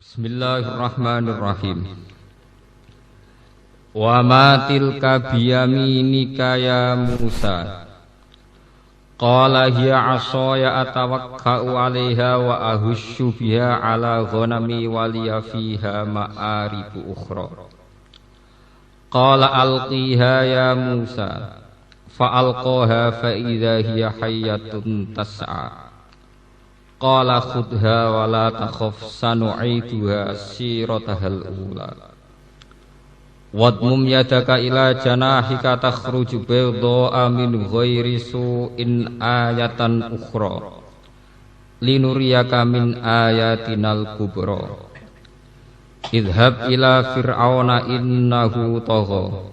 Bismillahirrahmanirrahim. Wa ma tilka biyaminika ya Musa. Qala hiya 'ashaya atawakka'u 'alaiha wa ahussu biha 'ala ghanami wa liya fiha ma'aribu ukhra. Qala alqiha ya Musa. Fa'alqaha fa idza hiya hayyatun tas'a. Qala khudha wa la takhaf sanu'iduha siratahal ula. Wadmum yadaka ila janahika takhruju bayda'a min ghairi su'in ayatan ukhra linuriyaka min ayatinal kubra. Idhhab ila fir'auna innahu tagha.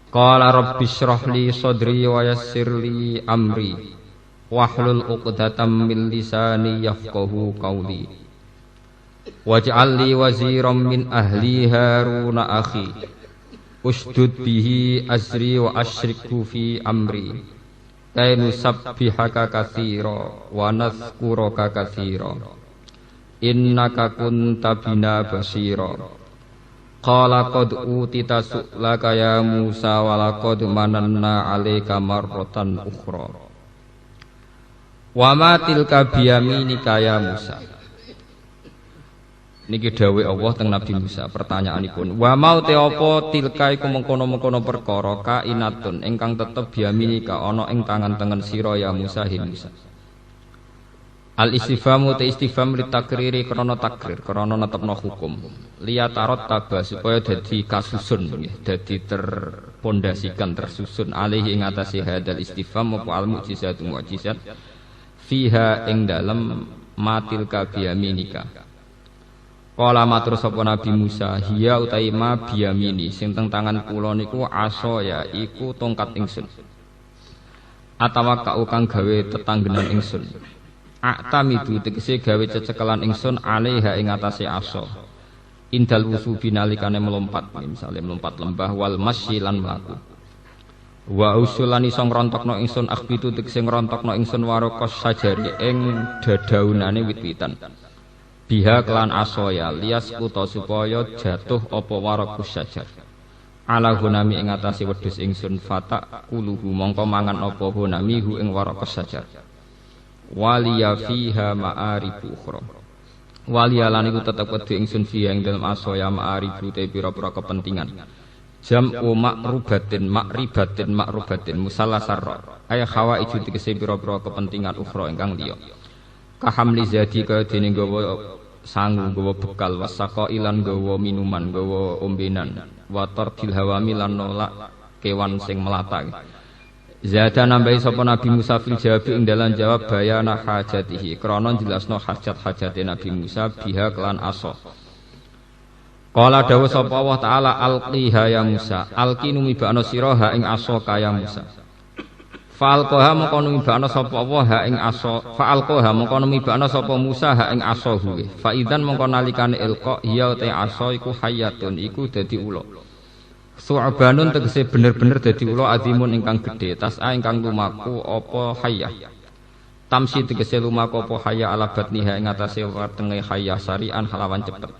Qala rabbi shrah li sadri wa yassir li amri wahlul 'uqdatam min lisani yafqahu qawli waj'al li waziran min ahli Haruna akhi ushdud bihi azri wa asyrikhu fi amri kay nusabbihaka katsira wa nadhkuraka katsira innaka kunta bina basira. Qala qad utita su'laka ya Musa wa laqad mananna 'alaika marratan ukhra. Wa ma tilka biyaminika ya Musa. Niki dawuh Allah teng Nabi Musa, pertanyaanipun. Wa mau te apa tilka iku mengkono-mengkono perkara kainatun ingkang tetep biyaminika ana ing tangan tengen sira ya Musa hi Musa. Al istifhamu te istifham li takriri krana takrir, krana netepno hukum. Liyatarot taba supaya dadi kasusun nggih, dadi terpondasikan tersusun alih ing atase hadal istifham apa al mukjizatu mukjizat fiha ing dalem matil kabiyaminika. Kala matur sapa Nabi Musa, hiya utawi ma biyamini sing teng tangan kula niku aso ya iku tongkat ingsun. Atawa kau kang gawe tetanggenan ingsun. Aktamidu tegese gawe cecekelan ingsun alaiha ing atase aso. Indal wusubi nalikane melompat, misale melompat lembah wal masyi lan mlaku. Wa usulani song rontokno ingsun akhbitu tegese ngrontokno ingsun waraqas sajari ing dadaunane wit-witan. Biha kelan asoya lias kuta supaya jatuh apa waraqus sajar. Ala gunami ing atase wedhus ingsun fata kuluhu mongko mangan apa gunami hu ing waraqas sajar. Waliya fiha ma'aribu ukhra. Waliya lan iku tetep wedhe ingsun fiha ing dalem asoya ma'aribu te pira-pira kepentingan. Jam'u ma'rubatin ma'rubatin musallasar ay khawaiju tegese pira-pira kepentingan ukhra ingkang liya. Kahamli zadi kaya dene nggawa sangu nggawa bekal wasaqa ilan nggawa minuman nggawa ombenan wa tardil hawami lan nolak kewan sing melata. Zada nambahi sapa Nabi Musa fil jawab ing dalan jawab bayana hajatihi krana jelasno hajat-hajate Nabi Musa biha kelan aso. Qala dawuh sapa Allah taala alqiha ya Musa alqi numibana sira ha ing aso kaya Musa. Fa'alqaha mongko numibana sapa Allah ha ing aso fa'alqaha mongko numibana sapa Musa ha ing aso huwe. Fa idzan mongko nalikane ilqa ya te aso iku hayatun iku dadi ula. Su'banun tegese bener-bener dadi ula azimun ingkang gedhe tas'a ingkang lumaku apa hayyah. Tamsi tegese lumaku apa hayyah ala batniha ing atase wetenge hayyah sarian halawan cepet.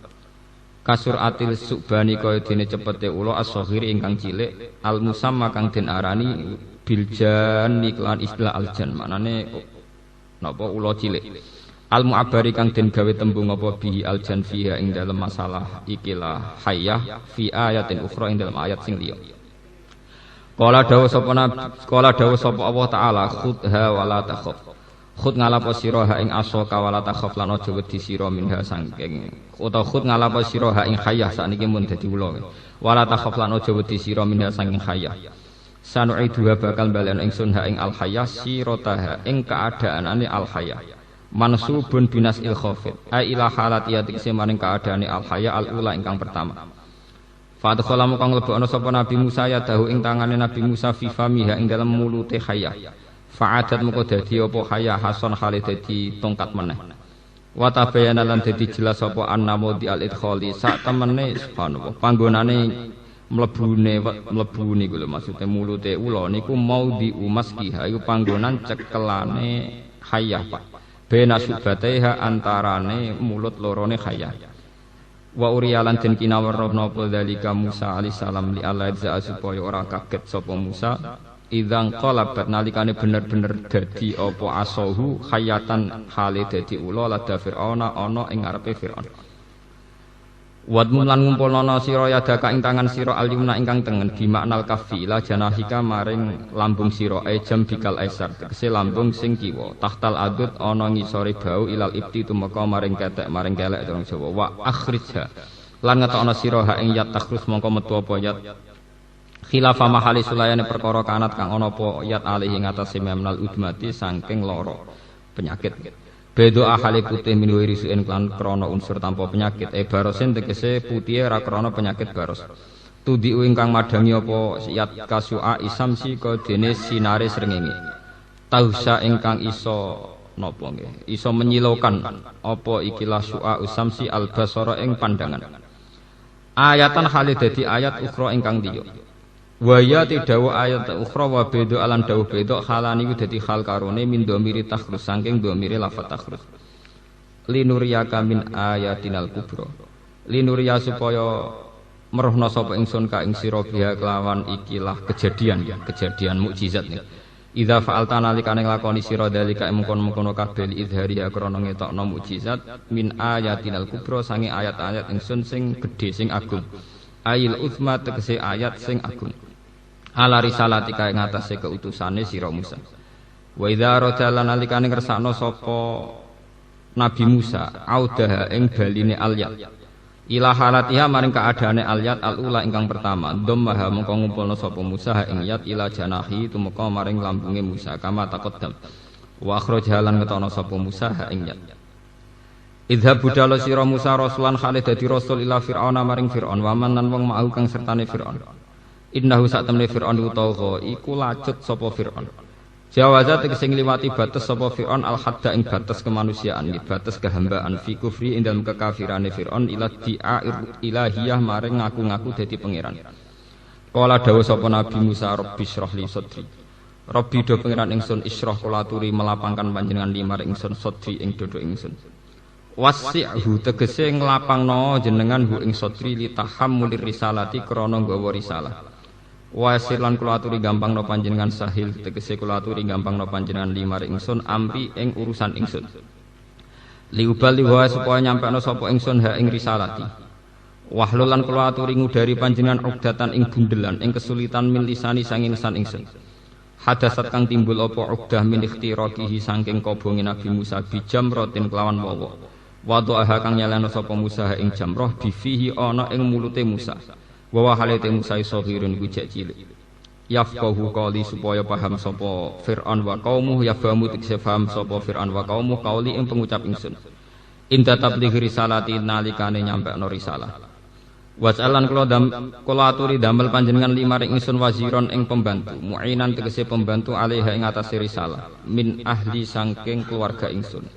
Kasur atil subani kaya dene cepete ula as-saghir ingkang cilik al musamma kang den arani biljan iklan istilah aljan manane napa ula cilik al mu'abbari kang den gawe tembung apa bihi aljan fiha ing dalem masalah ikilah hayyah fi ayatin ukhra ing dalem ayat sing liya. Qala dawuh sapa Allah taala khudha wala takhaf. Khud ngalapo sira ha ing aso kawala takhaf lan aja wedi sira minha sangking utawa khud ngalapo sira ha ing hayyah sakniki mun dadi ula wala takhaf lan aja wedi sira minha sangking hayyah. Sanu'iduha bakal balen ingsun ha ing al hayyah sirataha ing keadaanane al hayyah. Mansubun binas il khafid ai ila halati yatikse maring keadaane al haya al ula ingkang pertama. Fa adkhala mung mlebokno sapa Nabi Musa ya dahu ing tangane Nabi Musa fi famiha ing dalem mulute haya. Fa adat mung dadi apa haya hasan khali dadi tongkat meneh. Wa tabayana lan dadi jelas apa annamo di al idkhali sak temene subhanallah panggonane mlebu niku lho maksude mulute ula niku mau di umaskiha iku panggonan cekelane haya Pak. Bena subbateha antarane mulut lorone khayah. Wa uriyalan den kinawerna apa dalika Musa alaihissalam li alaiza supaya ora kaget sapa Musa idzang qalabat nalikane bener-bener dadi apa asahu khayatan hale dadi ula lada Firauna ana ing ngarepe Firaun. Wadmum lan ngumpulna sira yadaka ing tangan sira alimna ingkang tengen bimaknal kafi la janahika maring lambung sira jam bikal aisar tegese lambung sing kiwa tahtal adud ana ngisore bau ilal ibti tumeka maring ketek maring kelek terus Jawa wa akhrijha lan ngetokna sira ha ing yat takhrus mongko metu apa yat khilafa mahali sulayane perkara kanat kang ana apa yat alih ing atase memnal udmati saking lara penyakit. Bedo ahale putih min wiri suen klan krana unsur tanpa penyakit barosen tegese putih ra krana penyakit baros. Tudi ingkang madangi apa yat kasua isamsi ka dene sinare srengenge. Tausa ingkang iso napa nggih iso menyilokan apa ikilah su'a usamsi albasara ing pandangan. Ayatan hale dadi ayat ukhra ingkang liya. Waya tidawa ayat ukhra wa bedo alan dawuh bedo halani ku dadi hal karone min dhamiri takhrus saking dhamiri lafat takhrus linuriyaka min ayatinal kubra linuriya supaya merohna sapa ingsun ka ing sira biha kelawan ikilah kejadian mukjizat nih idza fa'alta nalikane nglakoni sira dalika mengkon-mengkono kabeh idhariya krana ngetokno mukjizat min ayatinal kubra sange ayat-ayat ingsun sing gedhe sing agung ayil uzma tegese ayat sing agung ala risalatika ing atase keutusane sira Musa. Wa idza rajala nalikane ngersakno sapa Nabi Musa audaha ing baline alyat ila halatiha maring kaadaane alyat alula ingkang pertama dhammaha mengko ngumpulna sapa Musa ing yat ila janahi tumeka maring lambunge Musa kama taqaddam wa akhrajha lan ngetokno sapa Musa ing yat idhab budala sira Musa rasulan khalid dadi rasul ila Fir'auna maring Fir'aun wa man lan wong mau kang sertane Fir'aun. Innahu sak temne Fir'aun utawa iku lacut sapa Fir'aun. Jawaza tegese ngliwati batas sapa Fir'aun al-hadda ing batas kemanusiaan, batas kehambaan fi kufri ing dalem kekafirane Fir'aun ila di'air ilahiyah maring ngaku-ngaku dadi pangeran. Kala dawuh sapa Nabi Musa Rabbi shrah li sadri. Rabbi do pangeran ingsun isyrah kula aturi melapangkan panjenengan limar ingsun sadri ing dodo ingsun. Wasi'hu tegese nglapangno jenengan hu ing sadri li tahammulir risalati krana nggawa risalah. Wasir lan kula aturi gampangno panjenengan sahil tegese kula aturi gampangno panjenengan limar ingsun ampi ing urusan ingsun. Liubali wa supaya nyampekno sapa ingsun ha ing risalati. Wahlul lan kula aturi ngudari panjenengan ugdatan ing bundelan ing kesulitan min lisani sanging lisan ingsun. Hadasat kang timbul apa ugdah min ikhtiraqihi saking kobonge Nabi Musa bijam rotin kelawan wawa. Wadu'aha kang nyalano sapa Musa ing jamroh bifihi ana ing mulute Musa. Wa halate Musa sahirun bujak cilik. Yafqahu qali supaya paham sapa Fir'aun wa qaumuh yafhamu tikse paham sapa Fir'aun wa qaumuh qauli ing pengucap ingsun. Inda tabligh risalati nalikane nyampekno risalah. Was'alan kula aturi damel panjenengan limaring ingsun waziron ing pembantu, mu'inan tegese pembantu alaiha ing atase risalah min ahli saking keluarga ingsun.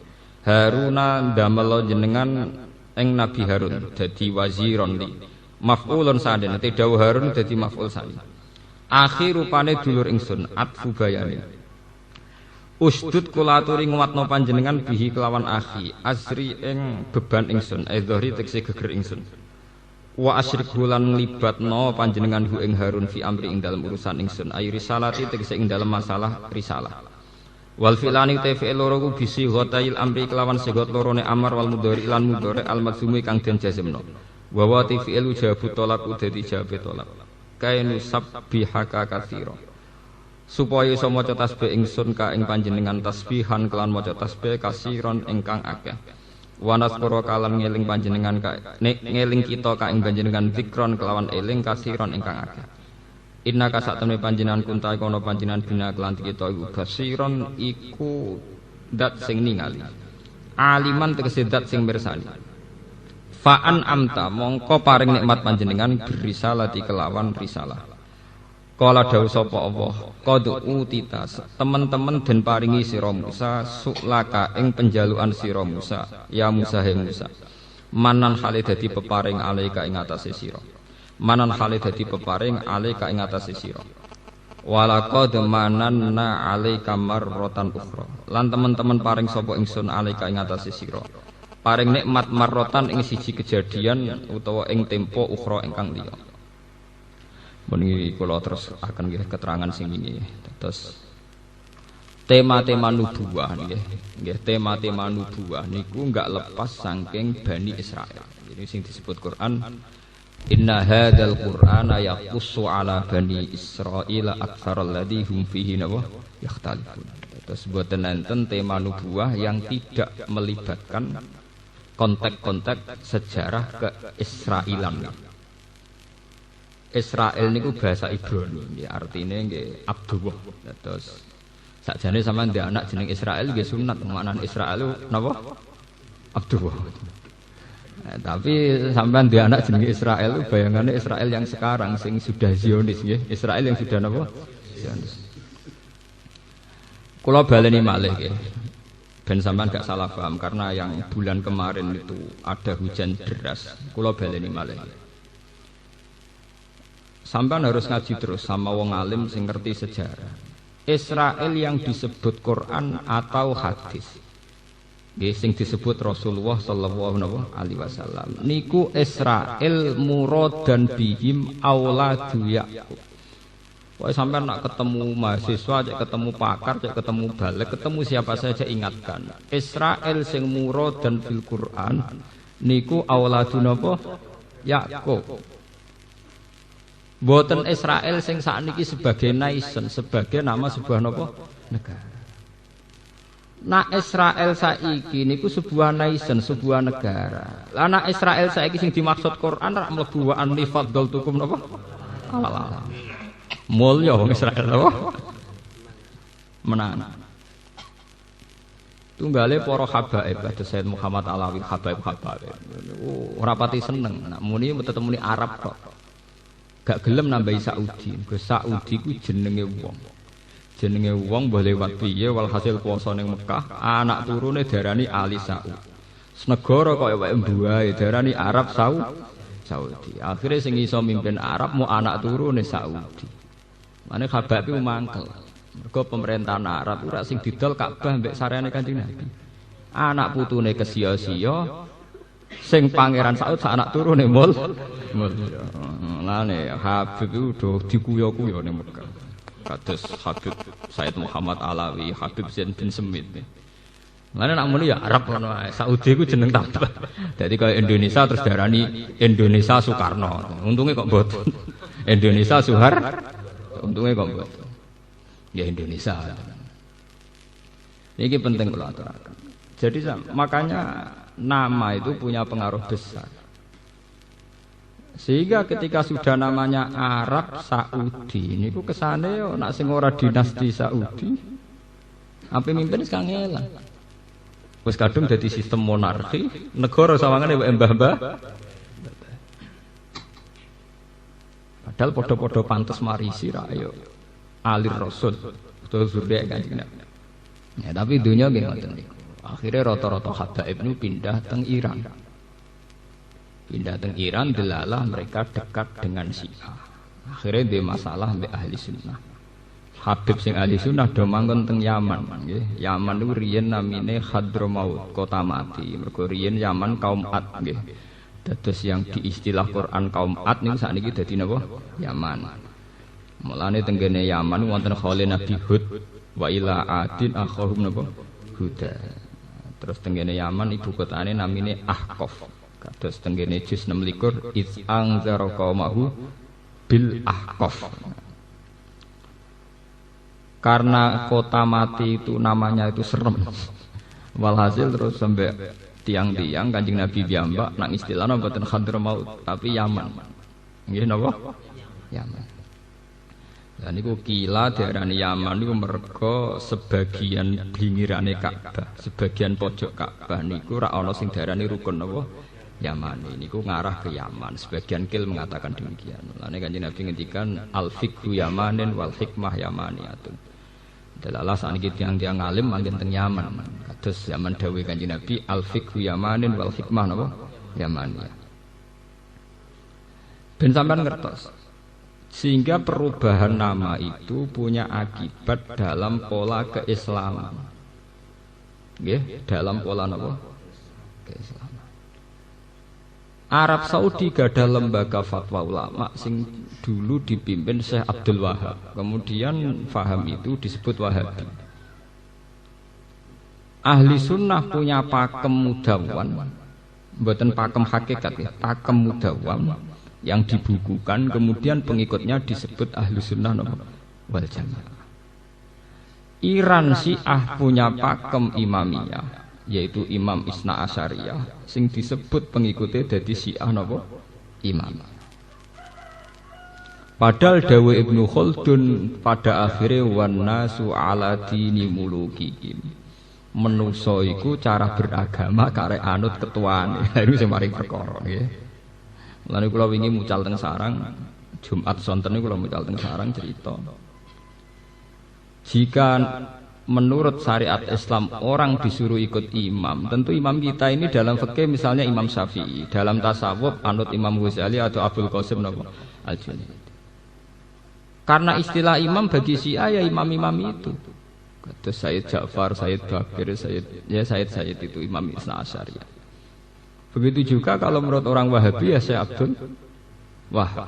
Haruna damel jenengan ing Nabi Harun dadi waziron li. Maf'ulun sadene te dawuh Harun dadi maf'ul sani. Akhir rupane dulur ingsun atfu bayane. Usdud kula aturi nguwatno panjenengan bihi kelawan akhi asri ing beban ingsun dzahri tegese geger ingsun. Wa asyrik lan nglibatno panjenengan hu ing Harun fi amri ing dalem urusan ingsun ayu risalati tegese ing dalem masalah risalah. Wal filani te fi'il loro ku bisi ghotail amri kelawan segot lorone amar wal mudhari lan mudhari al madzmumi kang den jazmno. Wa wa ti fi'il jawabu talab dadi jawabe talab. Kainu sabbihaka katsira. Supaya iso maca tasbih ingsun ka ing panjenengan tasbihan kelan maca tasbih kasiron ingkang akeh. Wa naskura kalan ngeling panjenengan ka ngeling kita ka ing panjenengan zikron kelawan eling kasiron ingkang akeh. Inna ka sak temne panjenengan kunta kono panjenengan bina kelan kita iku kasiron iku dat sing ningali. Aliman tegese dat sing mirsani. Fa'an amta mongko paring nikmat panjenengan berisalati kelawan risalah. Kala dawuh sapa Allah, qad utita teman-teman den paringi sira Musa suklaka ing penjalukan sira Musa, ya Musa he Musa. Manan hale dadi peparing alaika ing atase sira. Manan hale dadi peparing alaika ing atase sira. Walaqad mananna alaika marratan ukhra. Lan teman-teman paring sapa ingsun alaika ing atase sira. paring nikmat marrotan ing siji kejadian utawa ing tempo ukhra ingkang liya. Muni kula terus akan nggih keterangan sing ini. Terus tema-tema nubuwah nggih, tema-tema nubuwah niku enggak lepas saking Bani Israil. Jadi sing disebut Quran inna hadzal qur'ana yaqussu ala bani Israila aktsaral ladzi hum fihi yakhtalifun. Terus boten enten tema nubuwah yang tidak melibatkan konteks-konteks sejarah keisrailan. Israel niku bahasa Ibrani, ya artinya nggih Abdullah. Terus sakjane sampean ndek anak jeneng Israel nggih sunat, maknane Israel napa? Abdullah. Tapi sampean ndek anak jeneng Israel bayangannya Israel yang sekarang sing sudah Zionis nggih, Israel yang sudah napa? Zionis. Kula baleni malih nggih. Ben sampean gak salah paham karena yang bulan kemarin itu ada hujan deras. Kula baleni malih. Sampean harus ngaji terus sama wong alim sing ngerti sejarah. Israel yang disebut Quran atau hadis. Nggih sing disebut Rasulullah sallallahu alaihi wasallam. Niku Israel murad dan bihim auladu Yaqub. Wah sampean nak ketemu mahasiswa, cek ketemu pakar, cek ketemu balik, ketemu siapa saja ingatkan. Israel sing murad dan fil Quran niku auladu napa? Yaqub. Boten Israel sing sakniki sebagai nation, sebagai nama sebuah napa? Negara. Nah Israel saiki niku sebuah nation, sebuah negara. Lah nak Israel saiki sing dimaksud Quran rak mlebu wa anni faddaltukum napa? Ala. Mulya wong Israel napa? Menang. Tunggale para habaib kados Sayyid Muhammad Alawi habaib. Ora pati seneng, nak muni tetep muni Arab kok. Gak gelem nambahi Saudi. Saudi ku jenenge wong. Jenenge wong mbah lewat piye walhasil puasa ning Mekah, anak turune darani Ali Saud. Senegara kaya wae mbuahe darani Arab Saudi. Akhire sing iso mimpin Arab mu anak turune Saudi. Mane khabab iku mangkel. Mergo pemerintahan Arab ora sing didol Ka'bah mbek sareane Kanjeng Nabi. Anak putune kesia-sia sing pangeran Saud sak anak turune mul. Lane Habib itu do dikuyo-kuyo ning Mekah. Kados Habib Said Muhammad Alawi, Habib Zain bin Semit. Lane nak muni ya Arab ngono ae. Saudi ku jeneng tambah. Dadi kaya Indonesia terus darani Indonesia Soekarno. Untunge kok mboten. Indonesia untunge kok mboten. Ya Indonesia. Ini penting kula aturaken. Jadi makanya nama itu punya pengaruh besar. Sehingga ketika sudah namanya Arab Saudi, ini ku kesane yo nak sing ora dinasti Saudi, apa mimpin sekarang ngelang. Wis kadung dadi sistem monarki, negara sawangane wae mbah-mbah. Padahal podo-podo pantes marisi ra yo alir Rasul, utawa zuriat Kanjeng Nabi. Ya tapi dunia nggih ngoten niku. Akhire rata-rata habaib niku pindah teng Iran. Pindah teng Iran delalah mereka dekat dengan Syiah. Akhirnya dia masalah mbek ahli sunnah. Habib sing ahli sunnah do manggon teng Yaman nggih. Yaman niku riyen namine Hadramaut, kota mati. Mergo riyen Yaman kaum Ad nggih. Dados yang diistilah Quran kaum Ad niku sakniki dadi napa? Yaman. Mulane teng kene Yaman wonten khole Nabi Hud wa ila adin akhahum napa? Huda. Terus teng kene Yaman ibu kotane namine Ahqaf. Kados tenggene juz 26 iz anzara qaumahu bil ahqaf. Karena kota mati itu namanya itu serem. Walhasil terus sampai tiang-tiang Kanjeng Nabi piyambak nang istilahna mboten Hadramaut tapi Yaman. Nggih napa? Yaman. Lah niku kila diarani Yaman niku merga sebagian blingirane Ka'bah, sebagian pojok Ka'bah niku ra ana sing diarani rukun napa? Yaman ini ku ngarah ke Yaman. Sebagian kil mengatakan demikian. Lalu Kanjeng Nabi ngendikan al-fiqhu yamanin wal hikmah yamaniyatun. Delalah saniki tiang-tiang alim manggen teng Yaman. Kados zaman dawuh Kanjeng Nabi al-fiqhu yamanin wal hikmah napa? Yamaniyah. Ben sampean ngertos. Sehingga perubahan nama itu punya akibat dalam pola keislaman. Nggih, dalam pola napa? ke Islam. Arab Saudi gada lembaga fatwa ulama sing dulu dipimpin Syekh Abdul Wahab. Kemudian faham itu disebut Wahabi. Ahli sunnah punya pakem mudawwan, mboten pakem hakikat ya, pakem mudawwan yang dibukukan, kemudian pengikutnya disebut ahli sunnah wal jamaah. Iran Syiah punya pakem imamiyah, yaitu Imam Isna Asyariyah, sing disebut pengikutnya dari Syiah napa imam. Padahal dawe Ibnu Khaldun pada akhirnya wan nasu ala dini mulukihim. Menusa iku cara beragama karek anut ketuane. Lha niku sing maring perkara nggih. Lan kula wingi mucal teng sarang Jumat sonten niku kula mucal teng sarang cerita. Jika menurut syariat Islam orang disuruh ikut imam, tentu imam kita ini dalam fikih misalnya Imam Syafi'i, dalam tasawuf anut Imam Ghazali atau Abdul Qasim Al-Junaidi. Karena istilah imam bagi Syiah ya imam-imam itu. Kata Sayyid Ja'far, Sayyid Bakir, Sayyid itu Imam Isna Asyariyah. Begitu juga kalau menurut orang Wahabi ya Syekh Abdul Wahab.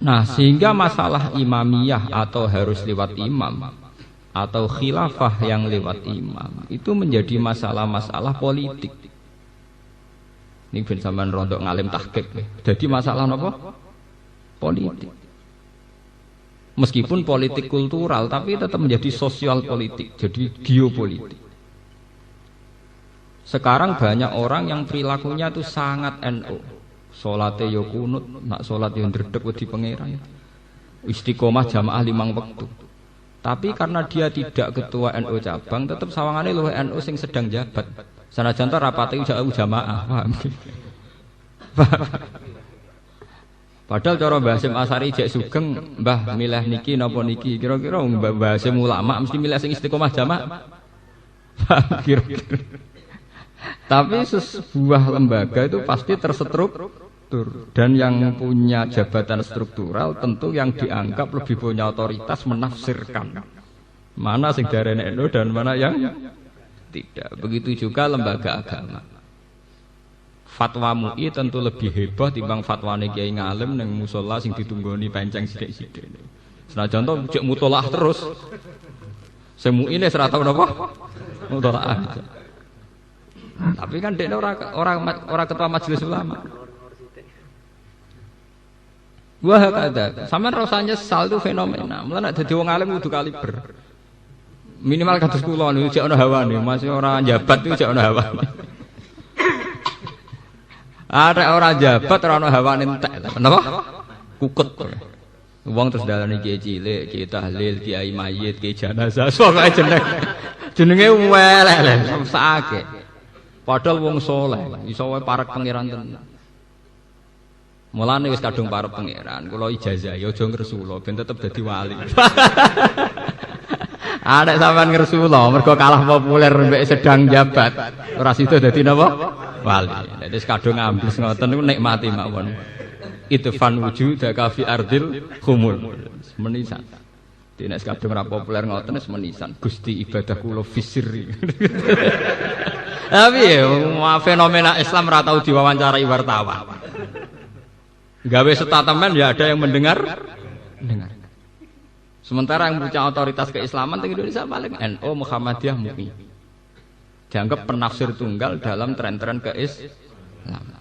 Nah, sehingga masalah imamiyah atau harus lewat imam atau khilafah yang lewat imam itu menjadi masalah-masalah politik. Ini ben sampean rontok ngalim tahqiq. Jadi masalah napa? Politik. Meskipun politik kultural, tapi tetap menjadi sosial politik, jadi geopolitik. Sekarang banyak orang yang perilakunya itu sangat NU. Salate yo kunut, nak salat yo ndredeg wedi pangeran. Istiqomah jamaah 5 waktu. Tapi karena dia tidak ketua NU cabang, tetap sawangane luwih NU sing sedang jabat. Sanajan to rapate jamaah, paham? Padahal cara Mbah Hasyim Asy'ari jek sugeng, Mbah milih niki napa niki, kira-kira Mbah Hasyim ulama mesti milih sing istiqomah jamaah. Kira-kira. Tapi sebuah lembaga itu pasti terstruktur, dan yang punya jabatan struktural tentu yang dianggap lebih punya otoritas menafsirkan mana sing darane NU dan mana yang tidak. Begitu juga lembaga agama. Fatwa MUI tentu lebih heboh timbang fatwane kiai ngalim nang musala sing ditunggoni panceng sithik-sithik. Senajan to cek mutolaah terus. Sing MUI ne ora tau napa? Mutolaah. Tapi kan dekne ora ketua majelis ulama. Wah kada, sampean rasanya nyesal itu fenomena. Mulane nek dadi wong alim kudu kaliber. Minimal kados kula niku jek ana hawane, masih ora njabat niku jek ana hawane. Ada orang jabat ora ono hawane entek. Napa? Kukut. Wong terus dalane kiai cilik, kiai tahlil, kiai mayit, kiai jenazah, pokoke jenenge welek sakake. Padahal wong saleh, iso wae parek pangeran tenan. Mulane wis kadung parek pangeran, kula ijazah ya aja ngresula ben tetep dadi wali. Ada sampean ngresula mergo kalah populer mbek sedang jabat. Ora sida dadi napa? Wali. Dadi kadung ambles ngoten niku nikmati mawon. Itfan wujudaka fi ardil khumul. Menisan. Dene kadung ora populer ngoten wis menisan. Gusti ibadah kula fisiri. Tapi ya fenomena Islam ora tau diwawancarai wartawan. Gawe statement ya ada yang mendengar. Sementara yang punya otoritas keislaman di Indonesia paling NU, Muhammadiyah, MUI. Dianggap penafsir tunggal dalam tren-tren keislaman.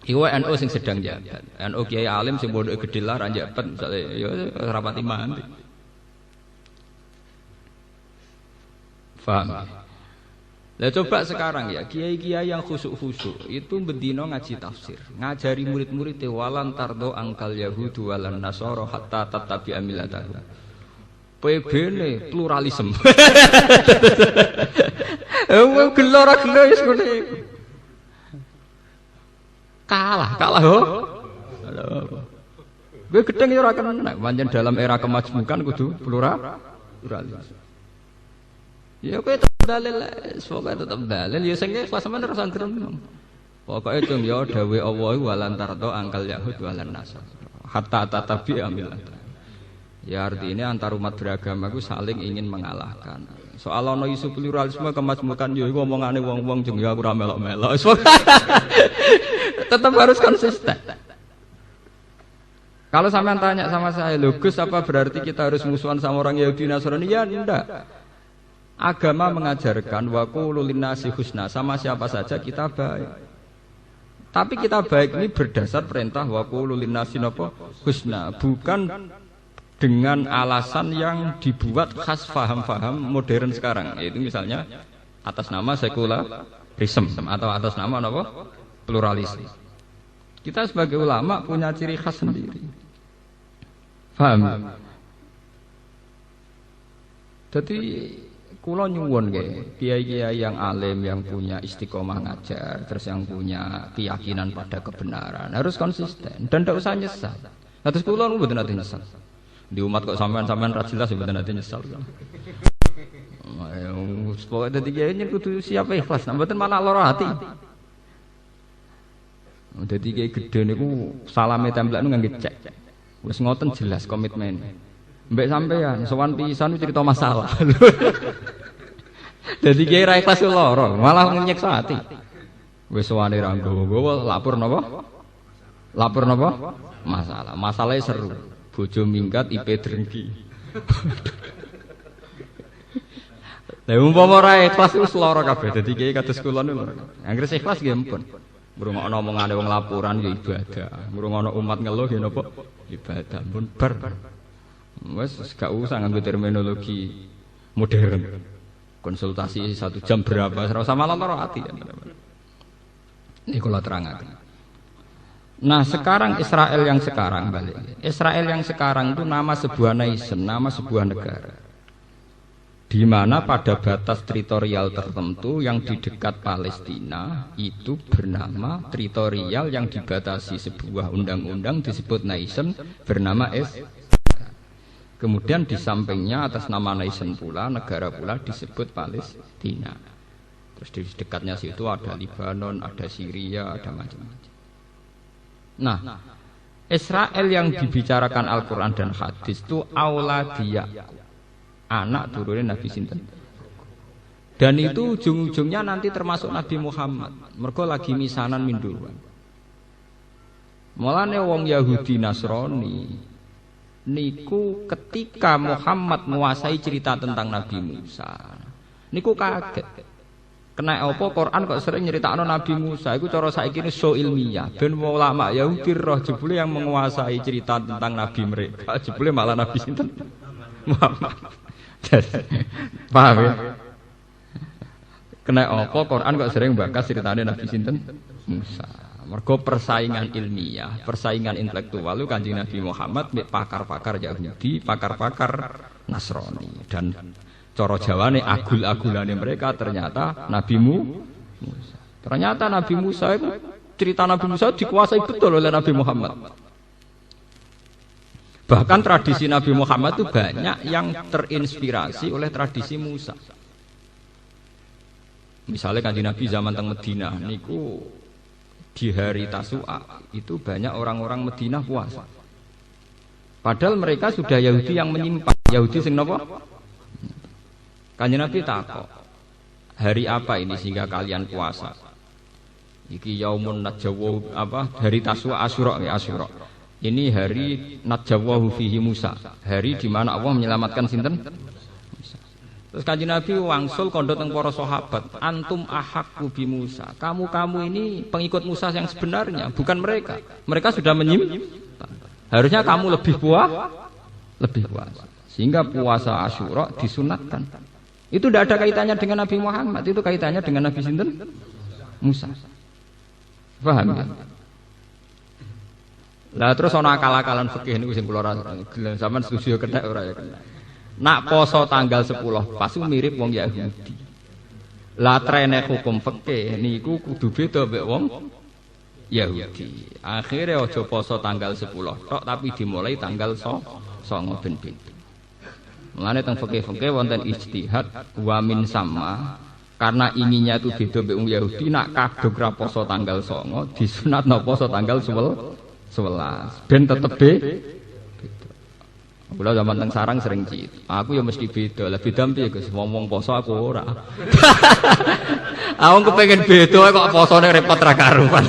Iku NU sing sedang jabat. NU kiai alim sing bodoh gede lah ra jabat misale ya rapati mandi. Paham? Lah coba sekarang ya kiai-kiai yang khusuk-khusuk itu bendino ngaji tafsir, ngajari murid-murid walan tardo angkal yahudu walan nasara hatta tattabi'a millatahum. PB-ne pluralisme. Gelora-gelora wis ngene. Kalah ho. Gue gedeng ya ora kena. Pancen dalam era kemajmukan kudu pluralis. Ya kowe tetep dalil, pokoke tetep dalil ya sing ikhlas sampeyan ora sanggrem. Pokoke cung ya dawuh Allah walan tardo angkal yahud walan nasar. Hatta tatabi amil. Ya artinya antar umat beragama itu saling ingin mengalahkan. Soal ono isu pluralisme kemajmukan yo iku omongane wong-wong jeng ya aku ora melok-melok. Tetap harus konsisten. Kalau sampean tanya sama saya, "Lho Gus, apa berarti kita harus musuhan sama orang Yahudi Nasrani?" Ya enggak. Agama mengajarkan wa qulu linnasi husna, sama siapa saja kita baik. Tapi kita baik ini berdasar perintah wa qulu linnasi husna, bukan dengan alasan yang dibuat khas faham-faham modern sekarang, yaitu misalnya atas nama sekularisme atau atas nama pluralisme. Kita sebagai ulama punya ciri khas sendiri. Paham? Jadi kula nyuwun nggih, kiai-kiai yang alim yang punya istiqomah ngajar, terus yang punya keyakinan pada kebenaran harus konsisten dan tidak usah nyesal. Terus kula nu mboten ate nyesal. Di umat kok sampean ra jelas mboten ate nyesal. Pokoke dadi kiai kudu siap ikhlas, mboten malah lara ati. Dadi kiai gedhe niku salame templek nu ngangge cek. Wis ngoten jelas komitmen. Mbek sampean sowan pisan cerita masalah. Dadi kiai ra ikhlas lara, malah nyeksa ati. Wis sowane ra nggowo lapor napa? Lapor napa? Masalah. Masalahnya seru. Bojo minggat IP drengki. Lah umpama ora ikhlas wis lara kabeh. Dadi kiai kados kula niku lara. Anggere ikhlas nggih ampun. Ngrungokno omongane wong laporan ya ibadah. Ngrungokno umat ngeluh ya napa? Ibadah. Pun bar. Wes gak usah nganggo terminologi modern. Konsultasi 1 jam berapa? Ora usah malah lara ati. Ini kula terangaken. Nah sekarang Israel yang sekarang balik. Israel yang sekarang itu nama sebuah nation, nama sebuah negara. Di mana pada batas teritorial tertentu yang di dekat Palestina itu bernama teritorial yang dibatasi sebuah undang-undang disebut nation bernama Israel. Kemudian di sampingnya atas nama nation pula, negara pula disebut Palestina. Terus di dekatnya situ ada Lebanon, ada Syria, ada macam-macam. Nah, Israel yang dibicarakan Al-Quran dan hadis itu auladiyah, anak turunnya Nabi sinten. Dan itu ujung-ujungnya nanti termasuk Nabi Muhammad. Mergo lagi misanan minduan. Mulane wong Yahudi Nasrani niku ketika Muhammad menguasai cerita tentang Nabi Musa, niku kaget. Kena apa Quran kok sering nyeritakno Nabi Musa iku cara saiki ini so ilmiah. Ben ulama Yahudi roh jebule yang menguasai cerita tentang nabi mereka. Jebule malah Nabi sinten? Muhammad. Paham ya? Kena apa Quran kok sering bakas ceritane Nabi sinten? Musa. Mergo persaingan ilmiah, persaingan intelektual lu Kanjeng Nabi Muhammad mek pakar-pakar Yahudi, pakar-pakar Nasrani dan cara Jawane agul-agulane mereka ternyata Nabi Musa. Ternyata Nabi Musa itu cerita Nabi Musa dikuasai betul oleh Nabi Muhammad. Bahkan tradisi Nabi Muhammad itu banyak yang terinspirasi oleh tradisi Musa. Misalnya Kanjeng Nabi zaman teng Madinah niku di hari Tasu'a itu banyak orang-orang Madinah puasa. Padahal mereka sudah Yahudi yang menyimpang. Yahudi sing napa? Kanjeng Nabi takok, hari apa ini sehingga kalian puasa? Iki yaumun najawwa apa? Hari Tasu'a Asyura ya Asyura. Ini hari najawwahu fihi Musa. Hari di mana Allah menyelamatkan sinten? Musa. Terus Kanjeng Nabi wangsul kandha teng para sahabat, antum ahaqqu bi Musa. Kamu ini pengikut Musa yang sebenarnya, bukan mereka. Mereka sudah menyimpang. Harusnya kamu lebih puasa. Sehingga puasa Asyura disunatkan. Itu tidak ada kaitannya dengan Nabi Muhammad, itu kaitannya dengan Nabi sinten? Musa. Paham ya? Lah terus ana akal-akalan fikih niku sing kula ora gelem sampean setuju kena ora ya kena. Nak poso tanggal 10 pas mirip wong Yahudi. Lah trene hukum fikih niku kudu beda mek wong Yahudi. Akhire aja poso tanggal 10 tok tapi dimulai tanggal 9 ben beda. Mulane teng fikih-fikih wonten ijtihad wa min sama karena inginnya itu beda mbek wong Yahudi nak kadung ra poso tanggal 9 disunatno poso tanggal 11 ben tetep beda. Kula zaman teng sarang sering cit. Aku ya mesti beda. Lah beda piye Gus? Wong poso aku ora. Aku kepengin beda kok posone repot ra karuan.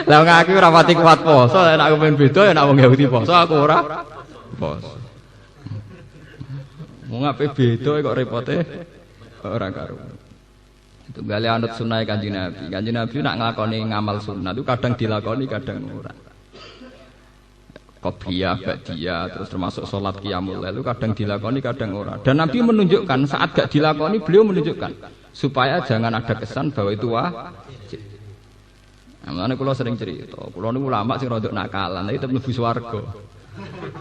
Lah aku ora pati kuat poso, nek aku pengen beda ya nek wong Yahudi poso aku ora poso. Wong ape beda kok repote ora karuan. Itu gale anut sunah Kanjeng Nabi. Kanjeng Nabi nak nglakoni ngamal sunah itu kadang dilakoni kadang ora. Qobliyah, ba'diyah, terus termasuk sholat qiyamul lail itu kadang dilakoni kadang ora. Dan Nabi menunjukkan saat gak dilakoni beliau menunjukkan supaya jangan ada kesan bahwa itu wajib. Mulane kula sering cerita, kula niku ulama sing rada nakalan, tapi tetep mlebu swarga.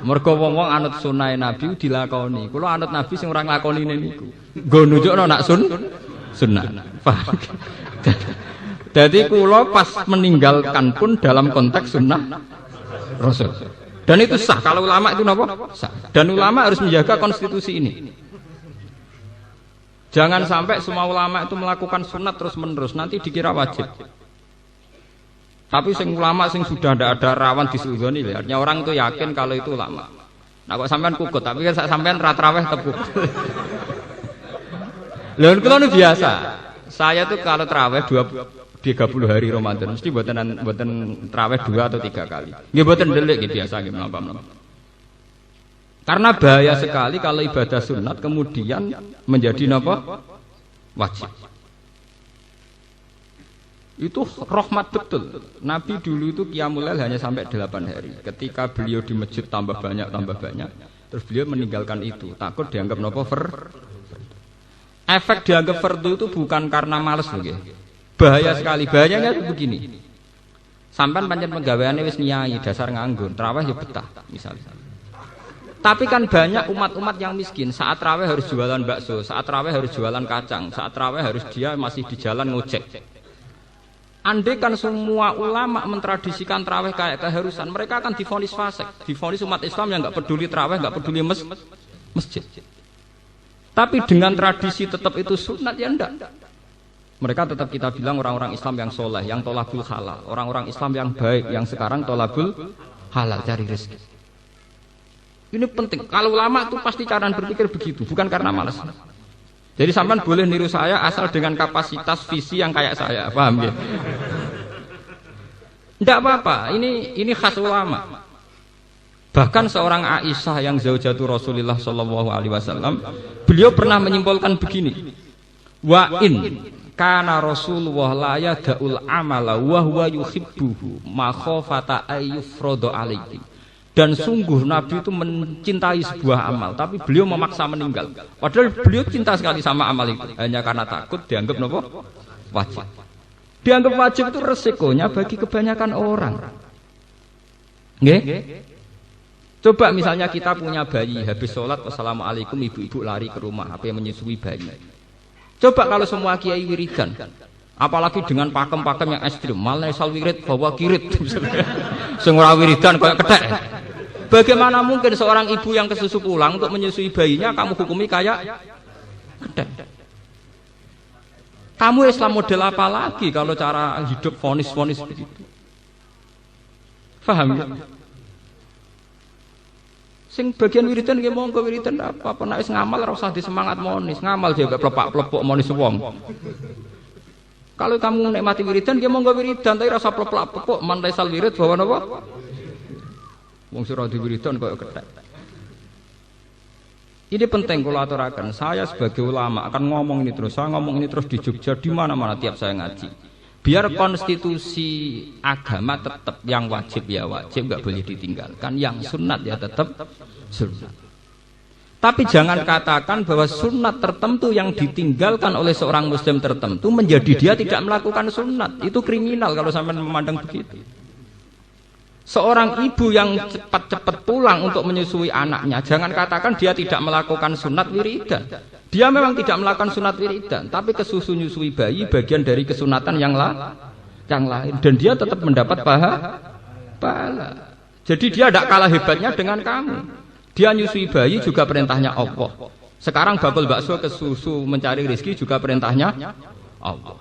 Mergo wong-wong anut sunah Nabi dilakoni. Kula anut Nabi sing ora nglakoni niku. Nggo nunjukno nak sunnah. Paham? Jadi kula pas meninggalkan pun dalam konteks sunnah Rasul. Dan itu sah. Kalau ulama itu apa? Sah. Dan ulama harus menjaga konstitusi ini. Jangan sampai semua ulama itu melakukan sunat terus menerus, nanti dikira wajib. Tapi sing ulama sing sudah ada rawan disuzoni, artinya orang itu yakin kalau itu ulama. Nah kok sampean kukut, tapi kan sampean ratraweh tepuk. Lalu kalau ini biasa, saya tuh kalau terawih 30 hari Ramadan mesti buatan terawih 2 atau 3 kali. Nggih buatan delik nggih biasa nggih menapa-menapa. Karena bahaya sekali kalau ibadah sunat kemudian menjadi napa? Wajib. Itu rahmat betul. Nabi dulu itu qiyamul lail hanya sampai 8 hari. Ketika beliau di masjid tambah banyak, terus beliau meninggalkan itu. Takut dianggap napa efek dianggap fardu itu bukan karena malas nggih. Bahaya sekali. Bahayanya itu begini. Sampai pancen penggaweane wis nyai dasar nganggur, traweh ya betah misalnya. Tapi kan banyak umat-umat yang miskin, saat traweh harus jualan bakso, saat traweh harus jualan kacang, saat traweh harus dia masih di jalan ngojek. Andai kan semua ulama mentradisikan traweh kayak keharusan, mereka akan divonis fasik, divonis umat Islam yang enggak peduli traweh, enggak peduli masjid. Tapi dengan tradisi tetap itu sunat ya enggak. Mereka tetap kita bilang orang-orang Islam yang soleh, yang tolabul halal, orang-orang Islam yang baik, yang sekarang tolabul halal cari rezeki. Ini penting. Kalau ulama itu pasti cara berpikir begitu, bukan karena malas. Jadi sampean boleh niru saya asal dengan kapasitas visi yang kayak saya, paham ya? Tidak apa-apa. Ini khas ulama. Bahkan seorang Aisyah yang zaujatu Rasulullah Shallallahu Alaihi Wasallam, beliau pernah menyimpulkan begini: wa in kana Rasulullah la yada'ul amala wa huwa yuhibbuhu makhafata ayyufrada alaihi. Dan sungguh Nabi itu mencintai sebuah amal, tapi beliau memaksa meninggal. Padahal beliau cinta sekali sama amal itu, hanya karena takut dianggap nopo wajib. Dianggap wajib itu resikonya bagi kebanyakan orang. Nggih? Coba misalnya kita punya bayi, habis sholat wassalamualaikum, ibu-ibu lari ke rumah, apa yang menyusui bayi. Coba kalau semua kiai wiridan, apalagi dengan pakem-pakem yang ekstrim, malah sal wirid bawa kirit, semua wiridan kayak ketek. Bagaimana mungkin seorang ibu yang kesusu pulang untuk menyusui bayinya kamu hukumi kayak ketek? Kamu Islam model apa lagi kalau cara hidup vonis-vonis begitu? Faham ya? Sing bagian wiridan nggih monggo wiridan apa nek wis ngamal ora usah disemangat monis, ngamal juga plepak-plepok monis wong. Kalau kamu nikmati wiridan nggih monggo wiridan tapi ora usah plepak-plepok man laisal wirid bawa napa? Wong sira di wiridan koyo kethek. Ini penting kula aturaken. Saya sebagai ulama akan ngomong ini terus. Saya ngomong ini terus di Jogja di mana-mana tiap saya ngaji. Biar konstitusi agama tetap yang wajib ya wajib, nggak boleh ditinggalkan. Yang sunat ya tetap sunat. Tapi jangan katakan bahwa sunat tertentu yang ditinggalkan oleh seorang muslim tertentu menjadi dia tidak melakukan sunat. Itu kriminal kalau sampai memandang begitu. Seorang ibu yang cepat-cepat pulang untuk menyusui anaknya, jangan katakan dia tidak melakukan sunat wiridan. Dia memang tidak melakukan sunat wiridan, tapi kesusu nyusui bayi bagian dari kesunatan yang lain, dan dia tetap mendapat pahala. Jadi dia tidak kalah hebatnya dengan kamu. Dia nyusui bayi juga perintahnya Allah. Sekarang bakul bakso kesusu mencari rezeki juga perintahnya Allah.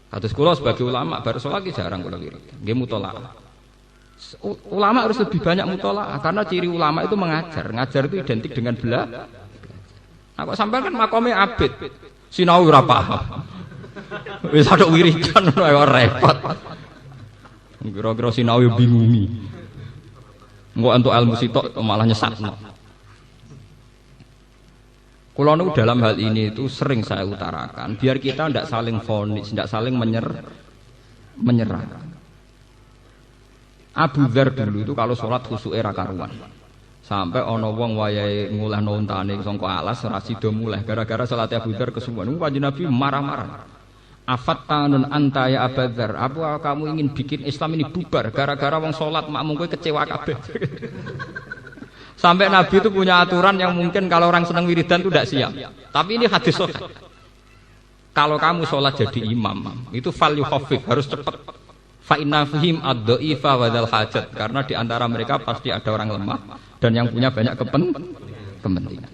Kados kula sebagai ulama baru lagi jarang kula wiridan, nggih mutolaah. Ulama harus lebih banyak mutolaah karena ciri ulama itu mengajar. Ngajar itu identik dengan belajar. Nah, kok sampai kan makomnya abid. Sinau ora paham. Wis ada wiridan ora repot. Kira-kira sinau yo bingungi. Engko entuk ilmu sitok malah nyesatno. Kula niku dalam hal ini itu sering saya utarakan, biar kita ndak saling vonis, ndak saling menyerah. Abu Dzar dulu itu kalau sholat khusyuke ra karuan. Sampai ana wong wayahe ngulehno untane sangka alas ora sida mulih gara-gara salat Abu Dzar kesuwen. Kanjeng Nabi marah-marah. Afattanun anta ya Abu Dzar, apa kamu ingin bikin Islam ini bubar gara-gara wong salat makmum kowe kecewa kabeh. Sampai Nabi itu punya aturan yang mungkin kalau orang senang wiridan itu tidak siap. Tapi ini hadis sahih. Kalau kamu sholat jadi imam, itu fal yukhafif, harus cepat. Fa inna fihim ad-dha'ifa wa dzal hajat, karena di antara mereka pasti ada orang lemah dan yang punya banyak kepentingan.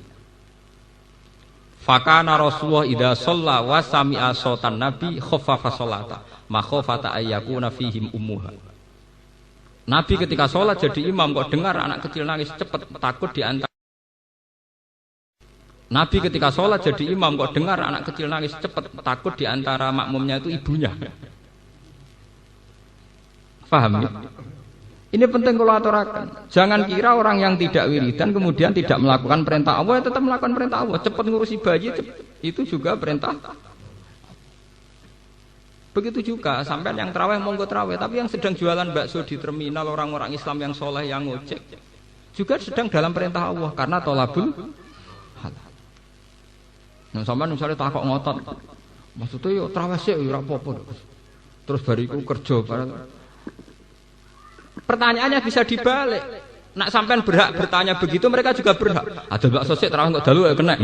Fakana Rasulullah idza shalla wa sami'a sautan nabi khaffafa sholata, ma khafata ayyakuna fihim ummuha. Nabi ketika sholat jadi imam kok dengar anak kecil nangis cepat takut di antara. Nabi ketika sholat jadi imam kok dengar anak kecil nangis cepat takut di antara makmumnya itu ibunya. Paham ya? Ini penting kalau aturakan. Jangan kira orang yang tidak wiridan kemudian tidak melakukan perintah Allah, ya tetap melakukan perintah Allah. Cepat ngurusi bayi itu juga perintah. Begitu juga sampai yang terawih monggo terawih, tapi yang sedang jualan bakso di terminal, orang-orang Islam yang soleh yang ngojek juga sedang dalam perintah Allah karena tolabul halal. Nah, sampean misalnya takok ngotot, maksudnya yo terawih sih ora apa-apa. Terus bariku kerja bareng. Pertanyaannya bisa dibalik. Nak sampean berhak bertanya begitu, mereka juga berhak. Ada bakso sik terawih kok dalu ya kena.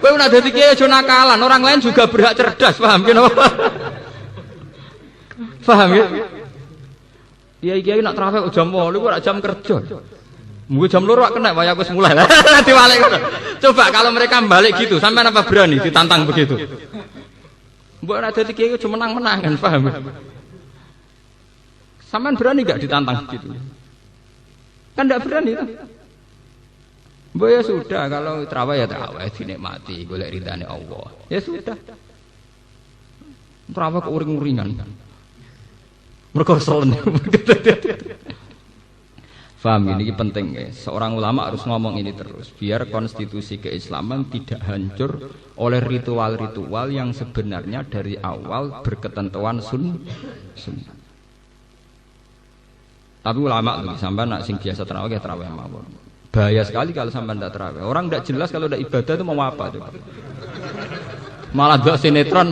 Kowe nek dadi kiai aja nakalan, orang lain juga berhak cerdas, paham ki napa? Paham ya? Kiai-kiai nak terawih jam 8 ora jam kerja. Mungkin jam 2 kok kena waya wis mulai. Diwalek ngono. Coba kalau mereka balik gitu, sampean apa berani ditantang begitu? Mbok nek dadi kiai aja menang-menangan, paham? Sampean berani enggak ditantang gitu? Kan enggak berani itu. Mbok ya sudah, kalau terawih ya terawih dinikmati, golek ridane Allah. Ya sudah. Terawih kok uring-uringan. Mergo selen. Paham ini penting ya. Seorang ulama harus ngomong ini terus biar konstitusi keislaman tidak hancur oleh ritual-ritual yang sebenarnya dari awal berketentuan sunnah. Tapi ulama lagi sampai nak sing biasa terawih ya terawih mawon. Bahaya sekali kalau sampai tidak terawih. Orang tidak jelas kalau tidak ibadah itu mau apa tuh. Malah buat sinetron.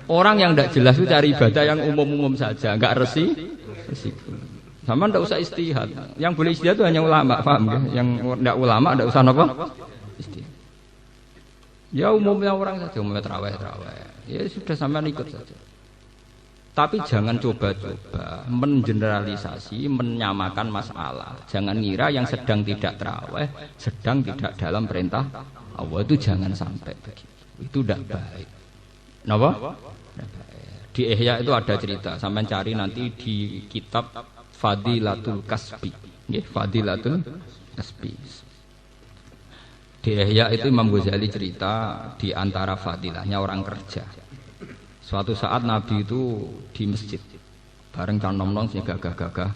Orang yang tidak jelas itu cari ibadah yang umum-umum saja, enggak resiko. Sama tidak usah istihad. Yang boleh istihad itu hanya ulama, paham ya? Yang tidak ulama tidak usah apa? Istihad. Ya umumnya orang saja, umumnya terawih. Ya sudah sampai ikut saja. Tapi jangan coba-coba mengeneralisasi, menyamakan masalah. Jangan ngira yang sedang tidak terawih, sedang tidak dalam perintah Allah, itu jangan sampai begitu. Itu tidak baik. Kenapa? Di Ihya itu ada cerita. Sampai cari nanti di kitab Fadilatul Kasbi. Fadilatul Kasbi. Di Ihya itu Imam Ghazali cerita di antara fadilahnya orang kerja. Suatu saat Nabi itu di masjid, bareng can nom-nom sing gagah-gagah.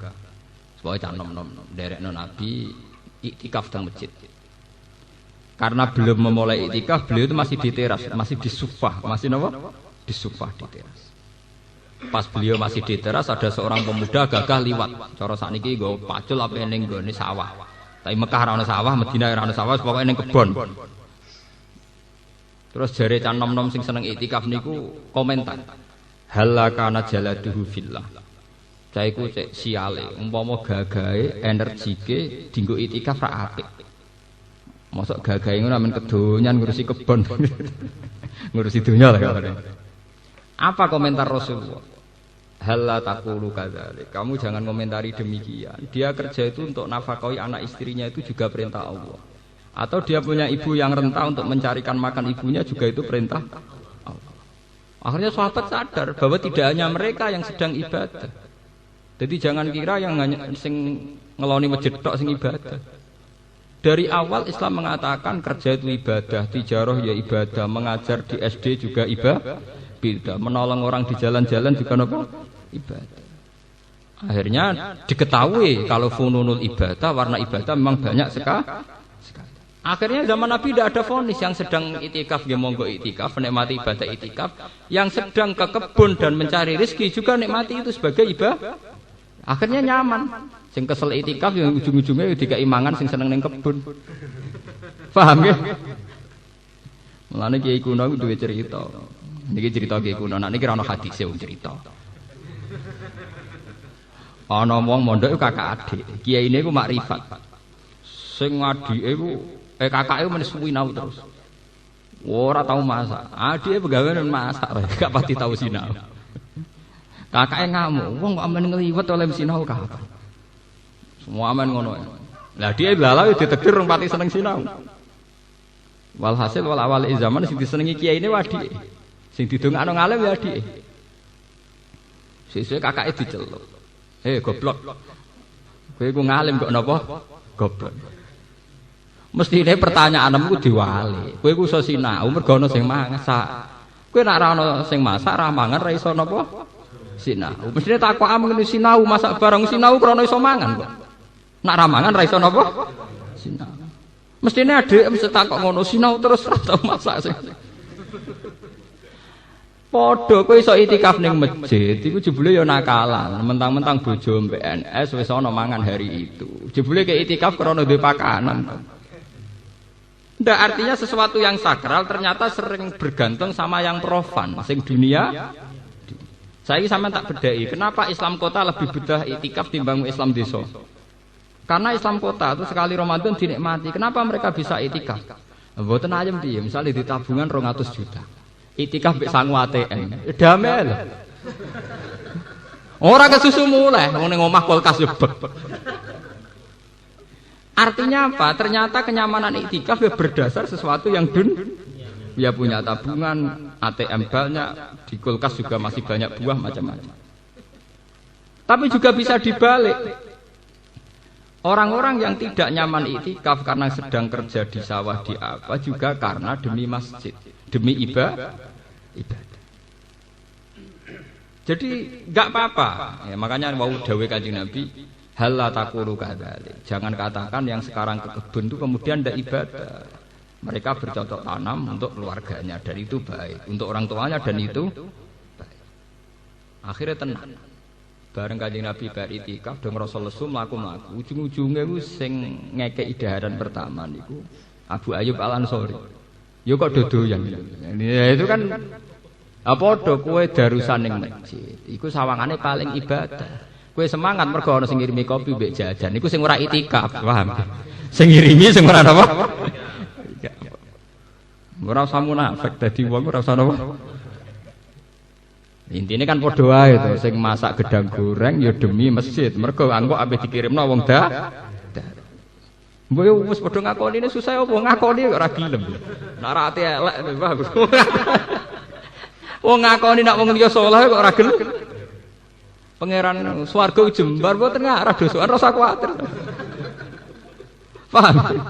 Supaya can nom-nom derekno Nabi iktikaf di masjid. Karena belum memulai iktikaf, beliau itu masih di teras, masih di sufah, masih napa? Di sufah di teras. Pas beliau masih di teras, ada seorang pemuda gagah liwat. Cara sakniki nggo pacul apa ning nggone sawah. Tapi Mekah ora ana sawah, Madinah ora ana sawah, pokoke ning kebon. Terus jare can nom-nom sing seneng iktikaf niku komentar. Halakana jaladuhu fillah. Cah iku cek siale, umpama gagahe energike dienggo iktikaf ra apik. Mosok gagahe ngono men kedonyan ngurusi kebon. Ngurusi dunya lah kabare. Apa komentar Rasulullah? Halla taqulu kadzalik. Kamu jangan komentari demikian. Dia kerja itu untuk nafkahi anak istrinya itu juga perintah Allah. Atau dia punya ibu yang renta untuk mencarikan makan ibunya juga itu perintah Allah. Akhirnya sahabat sadar bahwa tidak hanya mereka yang sedang ibadah, Jadi jangan kira yang hanya sing ngeloni masjid tok sing ibadah. Dari awal Islam mengatakan kerja itu ibadah, tijarah ya ibadah, mengajar di SD juga ibadah, menolong orang di jalan-jalan juga apa? Ibadah. Akhirnya diketahui kalau fununul ibadah, warna ibadah memang banyak sekali. Akhirnya zaman Nabi tidak ada vonis yang sedang itikaf, ya monggo itikaf, menikmati ibadah itikaf, yang sedang ke kebun dan mencari rezeki juga nikmati itu sebagai ibadah. Akhirnya nyaman. Sing kesel itikaf yang ujung-ujungnya dikai mangan sing seneng ning kebun. Paham ya? Mulane Kiai kuno duwe cerita. Niki cerita Kiai kuno, nek niki ora ana hadise wong cerita. Ana wong mondok kakak adik. Kiyaine iku makrifat. Sing adike iku kakake men sinau terus. Ora tau masak. Adike pegawean masak, gak pati tau sinau. Kakake ngamuk, wong kok amen ngliwet oleh sinau kapan. Semua aman ngono. Lah dia lala ditegur rong pati seneng sinau. Walhasil wal awal zaman sing disenengi kiai ini wadike. Sing didongakno ngalim ya adike. Sesuk kakake diceluk. Goblok. Kowe iku ngalim kok napa? Goblok. Mestine pertanyaanmu diwali. Kowe iku iso sinau mergo ana sing masak. Kowe nek ora ana sing masak ra mangan ra iso napa? Sinau. Mestine takokane ngene sinau masak bareng sinau krana iso mangan kok. Nak ramangan ra iso napa? Sinau. Mestine adek mesti takok ngono, sinau terus ra tau masak sing. Padha kowe iso itikaf ning masjid, iku jebule ya nakalan, mentang-mentang bojo PNS wis ana mangan hari itu. Jebule ke itikaf krana duwe pakanan. Ndak artinya sesuatu yang sakral ternyata sering bergantung sama yang profan, sing dunia. Saya sampean tak bedai, kenapa Islam kota lebih betah itikaf timbang Islam desa? Karena Islam kota itu sekali Ramadan dinikmati. Kenapa mereka bisa itikaf? Mboten ayem piye, misale di tabungan 200 juta. Itikaf mek sangu ATM. Damai lho. Ora kesusu mulai, wong ning omah kulkas yo bek. Artinya apa? Ternyata kenyamanan itikaf ya berdasar sesuatu yang dia punya tabungan, ATM banyak, di kulkas juga masih banyak buah macam-macam. Tapi juga bisa dibalik. Orang-orang yang tidak nyaman iktikaf karena sedang kerja di sawah di apa juga karena demi masjid, demi ibadah. Jadi enggak apa-apa. Ya, makanya wau dawuh Kanjeng Nabi, hal la taqulu kadzalik. Jangan katakan yang sekarang ke kebun itu kemudian ndak ibadah. Mereka bercocok tanam untuk keluarganya dan itu baik, untuk orang tuanya dan itu baik. Akhirnya tenang. Bareng Kanjeng Nabi bar itikaf dong Rasul lesu mlaku-mlaku. Ujung-ujunge ku sing ngekeki daharan pertama niku Abu Ayyub Al-Ansori. Ya kok dodoyan. Ya itu kan apa do kowe darusan ning masjid. Iku sawangane paling ibadah. Kowe semangat mergo ana sing ngirimi kopi mbek jajan. Iku sing ora itikaf, paham? Sing ngirimi sing ora apa? Ora usah munafik dadi wong ora usah napa. Intine kan padha wae to, sing masak gedang goreng ya demi masjid. Mergo engko ambek dikirimno wong mbok yo wis padha ngakonine susah apa ngakoni kok ora gelem. Nek ra ati elek bagus. Wong ngakoni nek wong liya saleh kok ora gelem. Pangeran swarga jembar mboten ngarah dosokan rasa kuwatir. Paham?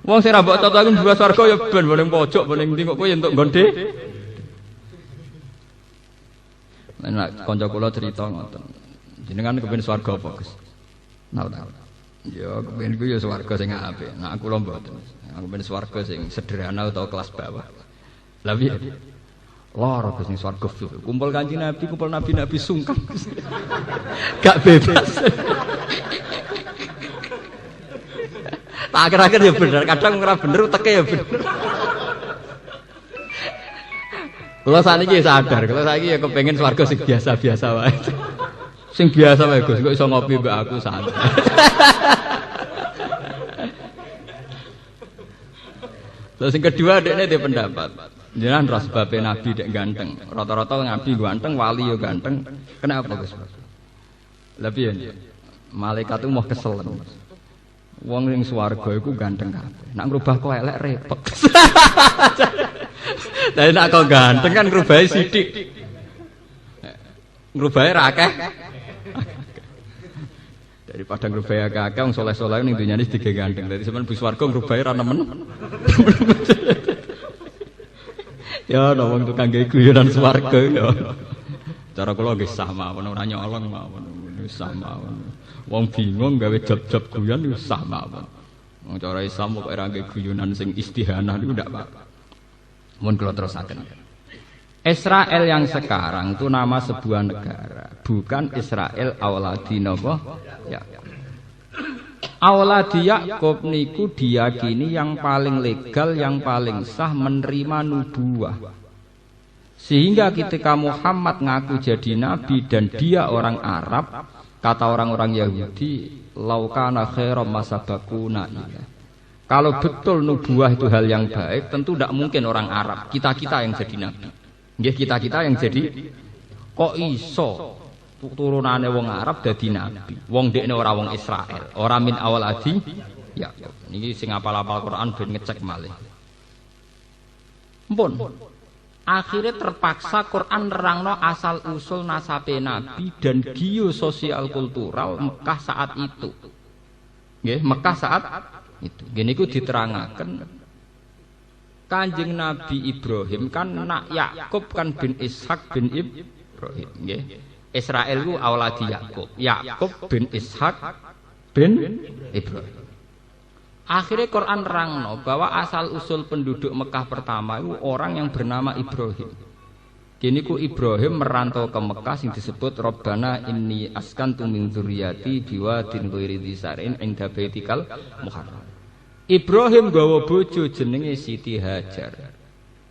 Wong sing ra mbok totoken dua swarga ya ben ning pojok ning ndi kok kowe entuk nggon Nek kanca kula cerita ngoten. Jenengan kepen swarga apa, Gus? Nau ta. Ya kepen ku ya swarga sing apik. Nek kula mboten. Aku kepen swarga sing sederhana utawa kelas bawah. Lah piye? Lara Gus ning swarga kumpul Kanjeng Nabi, kumpul nabi-nabi sungkan. Gak bebas. Tak akhir-akhir ya bener, kadang ora bener teke ya bener. Kalau saniki sadar, kalau saiki ya kepengin swarga sing biasa-biasa wae. Sing biasa wae Gus, kok iso ngopi mbak aku santai. Terus yang kedua dekne dia pendapat. Jenengan ras babe nabi dek ganteng. Rata-rata nabi ganteng, wali yo ganteng. Kenapa Gus? Lah piye? Malaikat itu mau kesel. Wong ning swarga iku ganteng kabeh. Nek ngrubah kok elek repot. Lah nek kok ganteng kan ngrubahe sithik. Ngrubahe ra akeh. Daripada ngrubah akeh wong saleh-saleh ning dunyane dige gandeng. Dadi sampean bis warga ngrubah ra nemen. Ya ana wong tukang gawe guyonan swarga ya. Cara kula nggih sah mawon ora nyolong mawon. Sah mawon. Wong bingung gawe job-job guyon wis sah mawon. Wong cara Islam kok ora gawe guyonan sing istihanah niku ndak apa. Mun kula terusaken. Israel yang sekarang itu nama sebuah negara, bukan Israel awladi napa? Ya. Awladi Yakub niku diyakini yang paling legal, yang paling sah menerima nubuwah. Sehingga ketika Muhammad ngaku jadi nabi dan dia orang Arab, kata orang-orang Yahudi, laukana khairam masabakuna ila. Kalau betul nubuwah itu hal yang baik, tentu tidak mungkin orang Arab, kita-kita yang jadi nabi. Nggih, kita-kita yang jadi, kok iso turunane wong Arab dadi nabi. Wong dekne ora wong Israel, ora min awaladi. Ya, niki sing apal-apal Quran ben ngecek malih. Ampun. Akhirnya terpaksa Quran nerangno asal usul nasabe Nabi dan geososial kultural Mekah saat itu. Nggih, Mekah saat itu. Gini ku diterangaken Kanjeng Nabi Ibrahim kan nak Yakub kan bin Ishak bin Ibrahim. Nggih. Israel ku awladi Yakub. Yakub bin Ishak bin Ibrahim. Akhirnya Quran nerangno bahwa asal usul penduduk Mekah pertama itu orang yang bernama Ibrahim. Kini ku Ibrahim merantau ke Mekah yang disebut Rabbana inni askantu min dzurriyyati biwadin ghairi dzisarin inda baitikal muharram. Ibrahim gawa bojo jenenge Siti Hajar.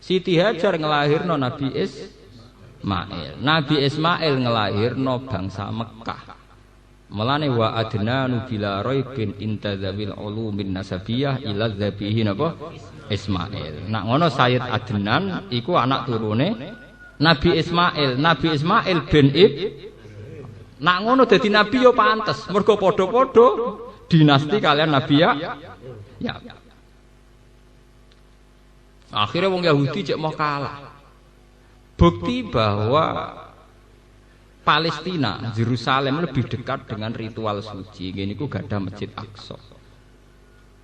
Siti Hajar ngelahirno Nabi Ismail. Nabi Ismail ngelahirno bangsa Mekah. Melane wa adnanu bila raibin intadzawil ulumin nasabiyah ila dzabihi napa Ismail. Nak ngono Sayyid Adnan iku anak turune Nabi Ismail. Nabi Ismail bin Nak ngono dadi nabi yo pantes, mergo padha-padha dinasti kalian Nabi ya. Akhirnya wong Yahudi cek mau kalah. Bukti bahwa Palestina, Yerusalem lebih dekat dengan ritual suci. Gini ku gak ada Masjid Aqsa.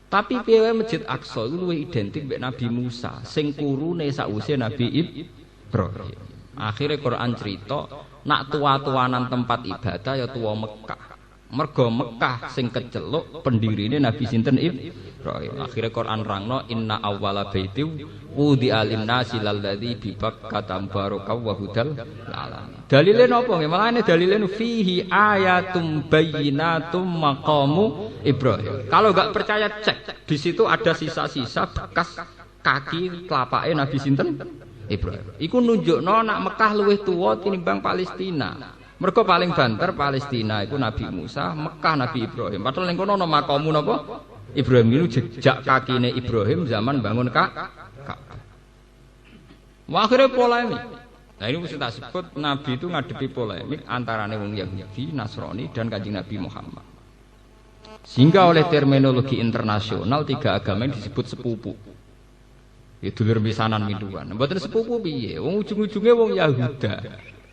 Tapi piye Masjid Aqsa itu luwih identik mbek Nabi Musa, sing kurune sakwise Nabi Ibrahim. Akhirnya Quran cerita, nak tua-tuanan tempat ibadah ya tua Mekah. Mergo Mekah sing keceluk pendirine Nabi sinten Ibrahim. Akhirnya Quran rangno inna awwala baiti wudi alinnasi lalladzi bi Bakkah baraka wa hudal alamin. Dalile napa nggih? Malane dalile fihi ayatum bayyinatum maqamu Ibrahim. Kalau enggak percaya cek, di situ ada sisa-sisa bekas kaki telapake Nabi sinten Ibrahim. Iku nunjukno nak Mekah luwih tuwa tinimbang Palestina. Mereka paling banter Palestina itu Nabi Musa, Mekah Nabi Ibrahim. Padahal ning kono ana makamu napa? Ibrahim itu jejak kakine Ibrahim zaman bangun Ka'bah. Wah, akhirnya polemik. Nah ini mesti tak sebut Nabi itu ngadepi polemik antarane wong Yahudi, Nasrani dan Kanjeng Nabi Muhammad. Sehingga oleh terminologi internasional tiga agama yang disebut sepupu. Itu dulur pisanan minduan. Mboten sepupu piye? Wong ujung-ujunge wong Yahuda.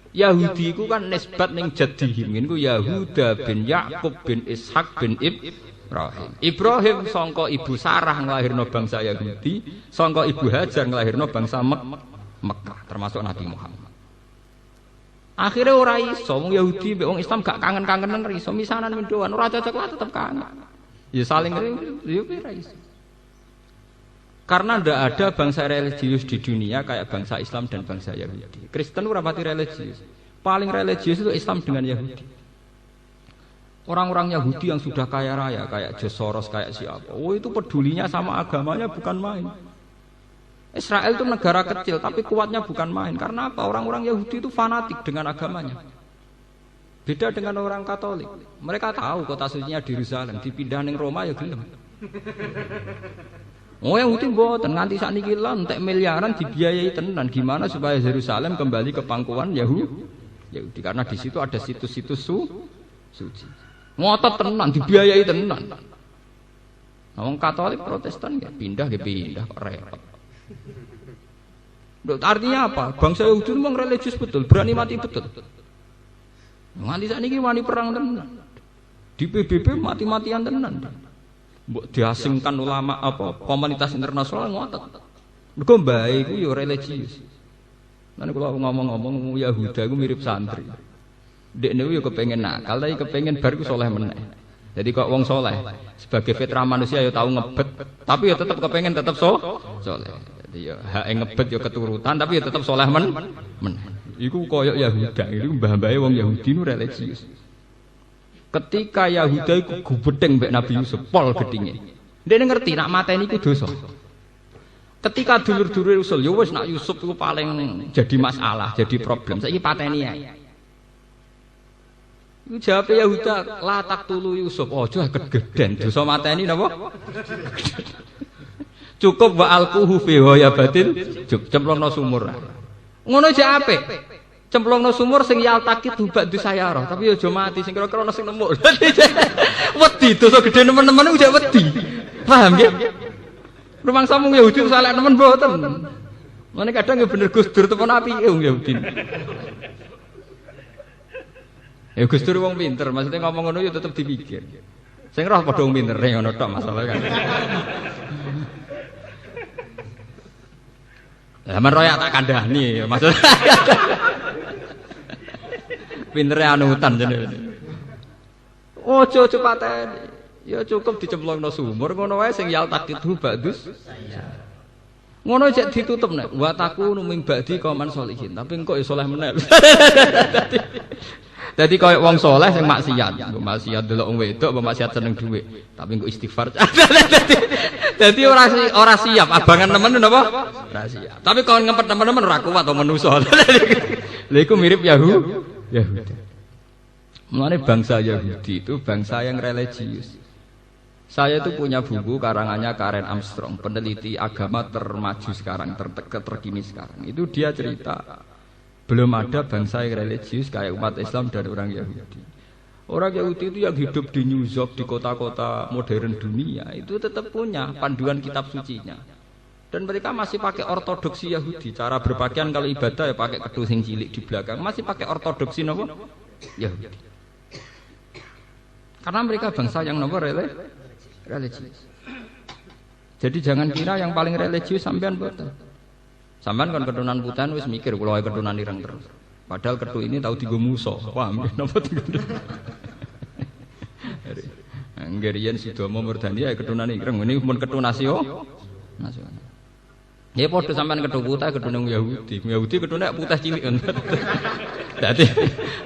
Yahudi itu kan nisbat ning jadihim niku Yahuda bin Yakub bin Ishak bin Ibrahim. Ibrahim sangka ibu Sarah nglahirno bangsa Yahudi, sangka ibu Hajar nglahirno bangsa Mekah, termasuk Nabi Muhammad. Akhirnya ora iso wong Yahudi mbek wong Islam gak kangen-kangenan iso misanan mindoan, ora cocok lah tetep kangen. Ya saling yo ora iso. Karena tidak ada bangsa religius di dunia kayak bangsa Islam dan bangsa Yahudi. Kristen itu rapati religius. Paling religius itu Islam dengan Yahudi. Orang-orang Yahudi yang sudah kaya raya kayak George Soros, kayak siapa. Oh itu pedulinya sama agamanya bukan main. Israel itu negara kecil tapi kuatnya bukan main. Karena apa? Orang-orang Yahudi itu fanatik dengan agamanya. Beda dengan orang Katolik. Mereka tahu kota sucinya di Yerusalem, dipindah ning Roma ya gelem. Oh Yahudi mboten nganti sakniki lho entek miliaran dibiayai tenan gimana supaya Yerusalem kembali ke pangkuan Yahudi karena di situ ada situs-situs suci. Ngotot tenan dibiayai tenan. Wong Katolik Protestan ya pindah kok repot. Artinya apa? Bangsa Yahudi memang religius betul, berani mati betul. Nganti sakniki wani perang tenan. Di PBB mati-matian tenan. Mbok diasingkan ulama apa komunitas internasional ngotot. Mergo mbae iku ya religius. Lan kula ngomong-ngomong Yahuda iku mirip santri. Dekne yo kepengin nakal tapi kepengin bar iku saleh meneh. Jadi kok wong saleh sebagai fitrah manusia ya tahu ngebet, tapi ya tetap kepengin tetap saleh. Jadi ya hak ngebet ya keturutan tapi ya tetap saleh meneh. Iku koyok Yahuda, iku mbah-mbahe wong Yahudi nu religius. Ketika Yahuda iku gubedeng mbek Nabi Yusuf pol gedhinge. Ndekne ngerti nak mateni iku dosa. Ketika dulur-dulur usul, ya wis nak Yusuf iku paling jadi masalah, jadi problem. Saiki pateni ae. Iku jawab Yahuda, la taqtulu Yusuf. Aja kegeden dosa mateni napa? Cukup wa alquhu fi ghayabatin, cemplungno sumur. Ngono aja apik. Cemplungno sumur sing yaltakit hubak disayara, tapi aja mati sing kira-kira ana sing nemu. Wedi dosa gedhe nemen-nemen udah wedi. Paham nggih? Rumang samung Yahudi saleh nemen mboten. Ngene kadang ya bener Gus Dur temen apike wong Yahudi. Ya Gus Dur wong pinter, maksudnya ngomong ngono ya tetep dipikir. Sing roh padha wong pinter ngono tok masalah kan. Zaman royak tak kandhani maksud. Pintere anutan jenenge. Ojo pateni. Ya cukup dicemplungno sumur ngono wae sing yaltaqitu ba'dus. Ngono cek ditutup nek wa takunu ming ba'di qauman sholihin, tapi engko ya saleh meneh. Dadi koyo wong saleh sing maksiat, mbok maksiat delok wong wedok, mbok maksiat seneng dhuwit, tapi engko istighfar. Dadi ora siap, abangan nemen napa? Ora siap. Tapi kon ngempet temen-temen ora kuat to manusa. Lha iku mirip Yahudi. Mulane bangsa Yahudi itu bangsa yang religius. Saya itu punya buku karangannya Karen Armstrong, peneliti agama termaju sekarang, terkini sekarang. Itu dia cerita belum ada bangsa yang religius kayak umat Islam dan orang Yahudi. Orang Yahudi itu yang hidup di New York, di kota-kota modern dunia, itu tetap punya panduan kitab sucinya. Dan mereka masih pakai ortodoksi Yahudi. Cara berpakaian kalau ibadah ya pakai kedu sing cilik di belakang, masih pakai ortodoksi napa? Yahudi. Karena mereka bangsa yang napa religius. Jadi jangan kira yang paling religius sampean boten. Sampean kan keturunan putan wis mikir kula wae keturunan ireng terus. Padahal ketu ini tahu digo musa. Paham napa tiga. Anggerian Sidomo Murdani ya keturunan ireng. Ini mun ketu nasional. Ya padha sampean ketu putih keturunan Yahudi. Yahudi keturunan putih cilik kan. Dadi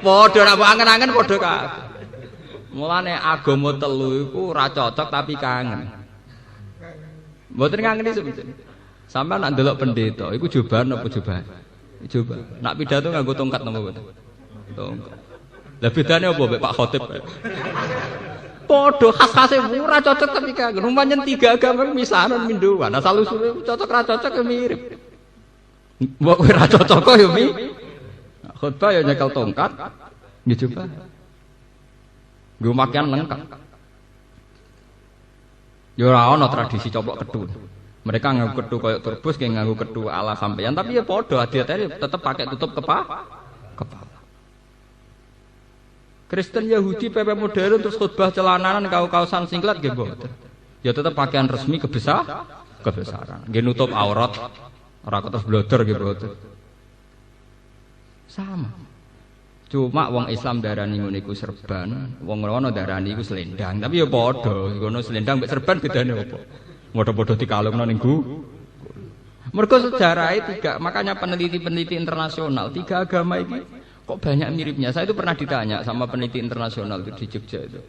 padha ora angen-angen padha kabeh. Mulane agama telu iku ora cocok tapi kangen. Mboten ngangeni sebetulnya. Sampeyan nak ndelok pendeta iku jobahan apa jobahan? Coba. Nak pidato nganggo tongkat napa mboten? Tongkat. Lah bedane apa mek Pak Khotib? Padha khas-khase ora cocok tapi kangen. Rumahan tiga agama misahan minduan. Asal usule cocok ra cocok ya mirip. Mbok ora cocok kok ya mi. Khotbah ya nyekel tongkat. Nggih coba. Nggo makian lengkap. Ya ora ana tradisi coplok kedhu. Mereka nganggo kedhu koyo turbus nggih nganggo kedhu ala sampeyan tapi ya padha adat-adat tetep pakai tutup kepala. Kristen Yahudi PP modern terus khutbah celananan kaos-kaosan singlet nggih mboten. Ya tetep pakaian resmi kebesaran. Nggih nutup aurat ora terus blodor nggih mboten. Sama. Cuma wong Islam darani ngono iku serban, wong ngono darani iku selendang. Tapi ya padha, ngono selendang mek serban bedane apa? Padha-padha dikalungno ning Mergo sejarahe tiga, makanya peneliti-peneliti internasional tiga agama ini kok banyak miripnya. Saya itu pernah ditanya sama peneliti internasional itu di Jogja itu.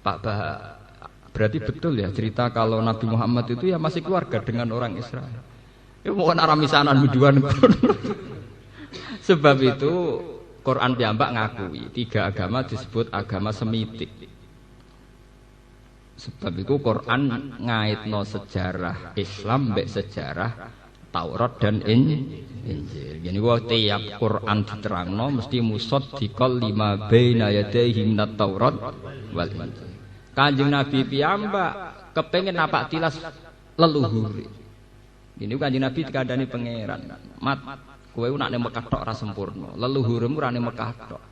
Pak Bah, berarti betul ya cerita kalau Nabi Muhammad itu ya masih keluarga dengan orang Israel. Ya mohon aramisanan miduan. Sebab itu Quran piyambak ngakui tiga agama disebut agama semitik. Sebab itu Quran ngaitno sejarah Islam mbek sejarah Taurat dan Injil. Jadi tiap Quran diterangno mesti musaddiqal lima baina yadayhi minat Taurat wal Injil. Kanjeng Nabi piyambak kepengin napak tilas leluhur. Ini Kanjeng Nabi dikandani pangeran. Mat kowe nak ning Mekah tok ora sempurna, leluhurmu ora ning Mekah tok.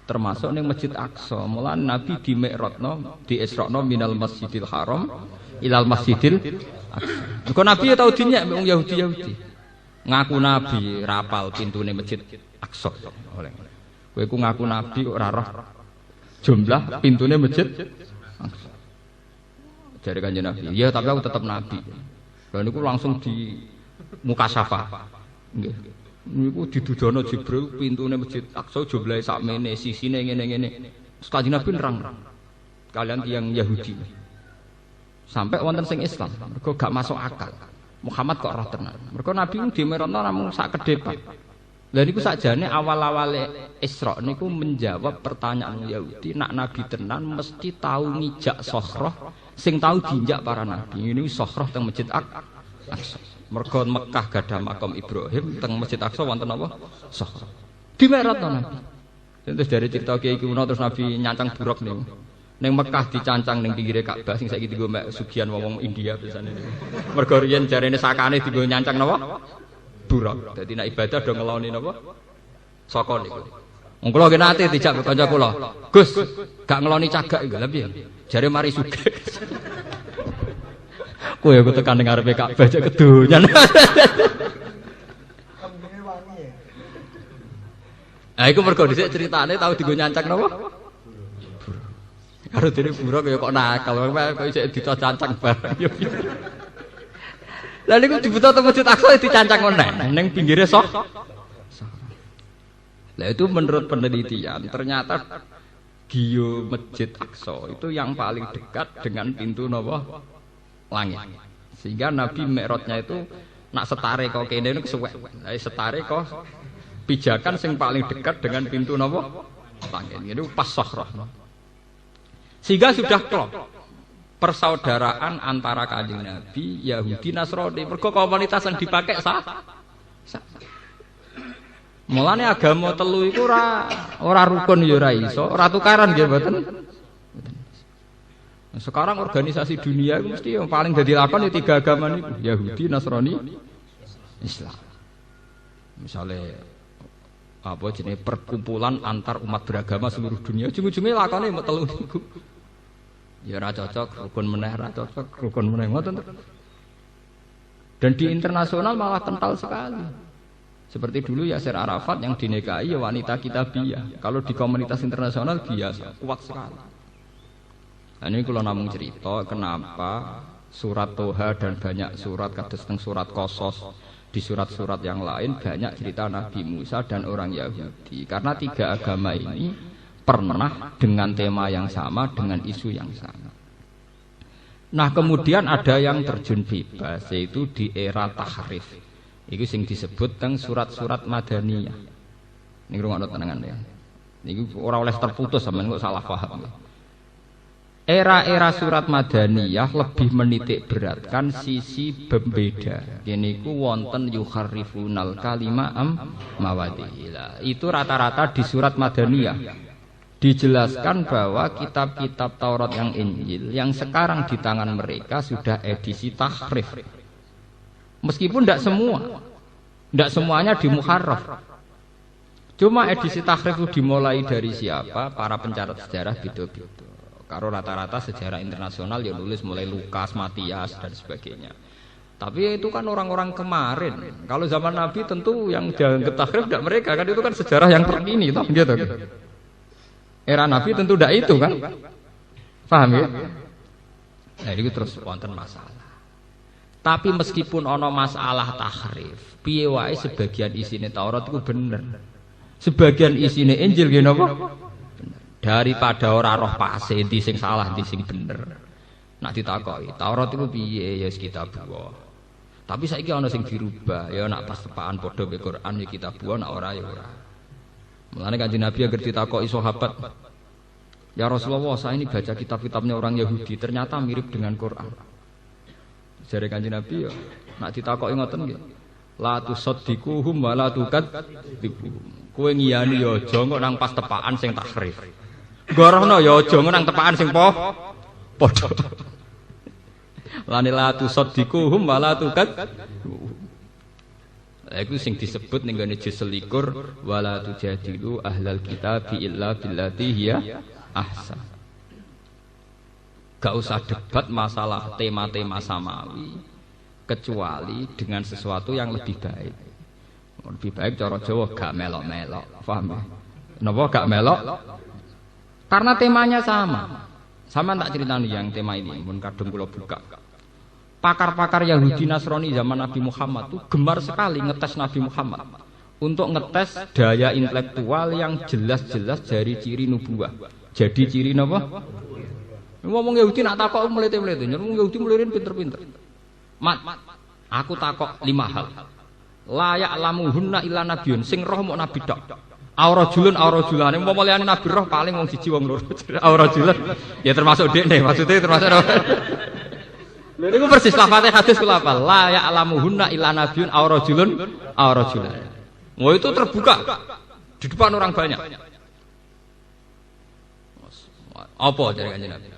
termasuk ning Masjid Aqsa. Mulane Nabi di Mi'rajno, di Isra'no minal Masjidil Haram ilal Masjidil Aqsa. Kok Nabi ya tau dinyek wong Yahudi. Ngaku Nabi rapal pintune Masjid Aqsa. Oleh. Kowe ku ngaku Nabi ora roh jumlah pintune Masjid Aqsa. Jare Kanjeng Nabi, "Ya, tapi aku tetap Nabi." Lah niku langsung di mukasyafah. Nggih. Niku didudono Jibril pintune Masjid Aqsa jumlahe sakmene, sisine ngene-ngene. Kanjeng Nabi nerang kalian tiyang Yahudi. Sampai wonten sing Islam, mergo gak masuk akal. Muhammad kok roh tenan. Mergo Nabi ku dimerono namung sak kedepak. Lah niku sakjane awal-awale Isra niku menjawab pertanyaan Yahudi, nak Nabi tenan mesti tahu ngijak Sokhroh sing tahu diinjak para nabi. Ini Sokhroh teng Masjid Aqsa. Mergo Mekah gadah makam Ibrahim, teng Masjid Aqsa wonten apa? Sokhroh. Dimerono Nabi. Terus dari cerita Kiai kuno terus Nabi nyancang buruk niku. Ning Mekah dicancang ning pinggire Ka'bah sing saiki dienggo mek sugihan wong India biasane. Mergo riyen jarene sakane dienggo nyancang napa? Buruk. Dadi nek ibadah do ngeloni napa? Saka niku. Wong kula nggih nate dijak kanca kula. Gus, gak ngeloni cagak iku lha piye? Jare mari sugih. Kowe aku tekan ning ngarepe Ka'bah cek kedonyan. Ah iku mergo dhisik critane tau dienggo nyancang napa? Karo dene buruk ya kok nakal, kok isih dicancang bareng. Lah niku dibutuh teng Masjid Aqsa dicancang meneh ning pinggire sok. Lah itu menurut penelitian ternyata Gio Masjid Aqsa itu yang paling dekat dengan pintu napa? Langit. Sehingga Nabi Mi'rajnya itu nak setare kok kene niku suwek. Lah setare kok pijakan sing paling dekat dengan pintu napa? Langit. Itu pas Sokhroh. Sehingga sudah klop persaudaraan antara Kanjeng Nabi, Yahudi, Nasrani. Mergo komunitas yang dipakai sah. Mulane agama telu iku ora rukun ya ora iso, ora tukaran nggih mboten. Sekarang organisasi dunia itu mesti yang paling dadi lakon ya tiga agama niku, Yahudi, Nasrani, Islam. Misalnya apa jenenge perkumpulan antar umat beragama seluruh dunia, ujung-ujungnya lakone mek telu niku. Ya ora cocok, rukun meneh ora cocok, rukun meneh ngoten. Dan di internasional malah kental sekali. Seperti dulu Yasir Arafat yang dinikahi ya wanita kitabiyah. Kalau di komunitas internasional biasa, kuat sekali. Nah, ini kalau namung cerita kenapa surat Toha dan banyak surat kados teng surat Qasas, di surat-surat yang lain banyak cerita Nabi Musa dan orang Yahudi. Karena tiga agama ini pernah dengan tema yang sama, dengan isu yang sama. Nah kemudian ada yang terjun bebas, yaitu di era tahrif. Itu sing disebut teng surat-surat Madaniyah. Ini rungokno tenangan ya. Ini orang oleh terputus sampean kok salah paham. Era-era surat Madaniyah lebih menitik beratkan sisi pembeda. Ini ku wonten yukharrifunal kalima mawadihila. Itu rata-rata di surat Madaniyah. Dijelaskan bahwa kitab-kitab Taurat yang Injil yang sekarang di tangan mereka sudah edisi tahrif. Meskipun tidak semuanya dimuharraf. Cuma edisi tahrif itu dimulai dari siapa? Para pencatat sejarah gitu-gitu. Kalau rata-rata sejarah internasional ya nulis mulai Lukas, Matias dan sebagainya. Tapi itu kan orang-orang kemarin. Kalau zaman Nabi tentu yang jangan tahrif tidak mereka kan, itu kan sejarah yang terkini toh gitu. Era Nabi tentu tidak itu kan, paham ya? Nah ini terus wonten masalah. Tapi meskipun ono masalah tahrif, piye wae sebagian isine Taurat itu bener, sebagian isine Injil gini apa? Daripada ora roh pase di sing salah di sing bener. Nak ditakoki Taurat itu piye ya kitab buah. Tapi saiki ono sing dirubah ya nak pas tepaan padha be Quran ya kitab buah nak ora ya ora. Mulane Kanjeng Nabi agar ditakoki sahabat, "Ya Rasulullah, saya ini baca kitab-kitabnya orang Yahudi, ternyata mirip dengan Quran." Jare Kanjeng Nabi ya, nak ditakoki ngoten nggih. La tusaddiquhum wa la tukadzibuhum. Kowe ngiyani ya aja kok nang pas tepaan sing tahrif. Gorohno ya aja nang tepaan sing padha. Lan la tusaddiquhum wa la tukadzibuhum. Lah iku sing disebut ning gone juz 21 wala tujadilu ahlal kitabi illa billati hiya ahsan. Gak usah debat masalah tema-tema samawi kecuali dengan sesuatu yang lebih baik. Lebih baik cara Jawa gak melok-melok. Paham ya? Napa gak melok? Karena temanya sama. Sama tak ceritani yang tema ini, mun kadung kula buka. Pakar-pakar Yahudi Nasrani zaman Nabi Muhammad itu gemar sekali ngetes Nabi Muhammad untuk ngetes daya intelektual yang jelas-jelas dari ciri nubuah. Jadi ciri napa? Ngomong Yahudi nak takok melete-melete, ngomong Yahudi melirin pinter-pinter. Mat, aku takok 5 hal. La ya'lamuhunna illa nabiyyun, sing roh mok nabi tok. Aurajulun aurajulane, umpama liyane nabi roh paling wong siji wong loro. Aurajulun ya termasuk dekne, maksudnya termasuk. Lha niku persis lafate hadis kula apa? La ya'lamuhunna illa nabiyyun aurajulun aurajulan. Oh itu terbuka di depan orang banyak. Apa jare Kanjeng Nabi?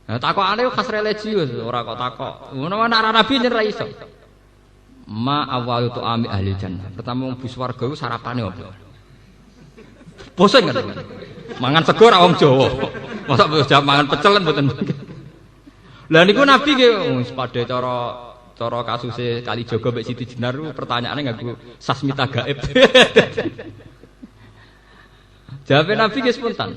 Nah, takokane khas religius, ora kok takok. Ngono ana nabi yen ra iso. Ma awalu tu ami ahli jannah. Pertama wong bus warga iku sarapane opo? Bosen kan? Mangan sego ra wong Jawa. Masa bisa mangan pecel kan mboten. Lah niku nabi nggih wis padha cara kasuse Kalijaga mbek Siti Jenar pertanyaane nganggo sasmita gaib. Jawabe nabi nggih spontan.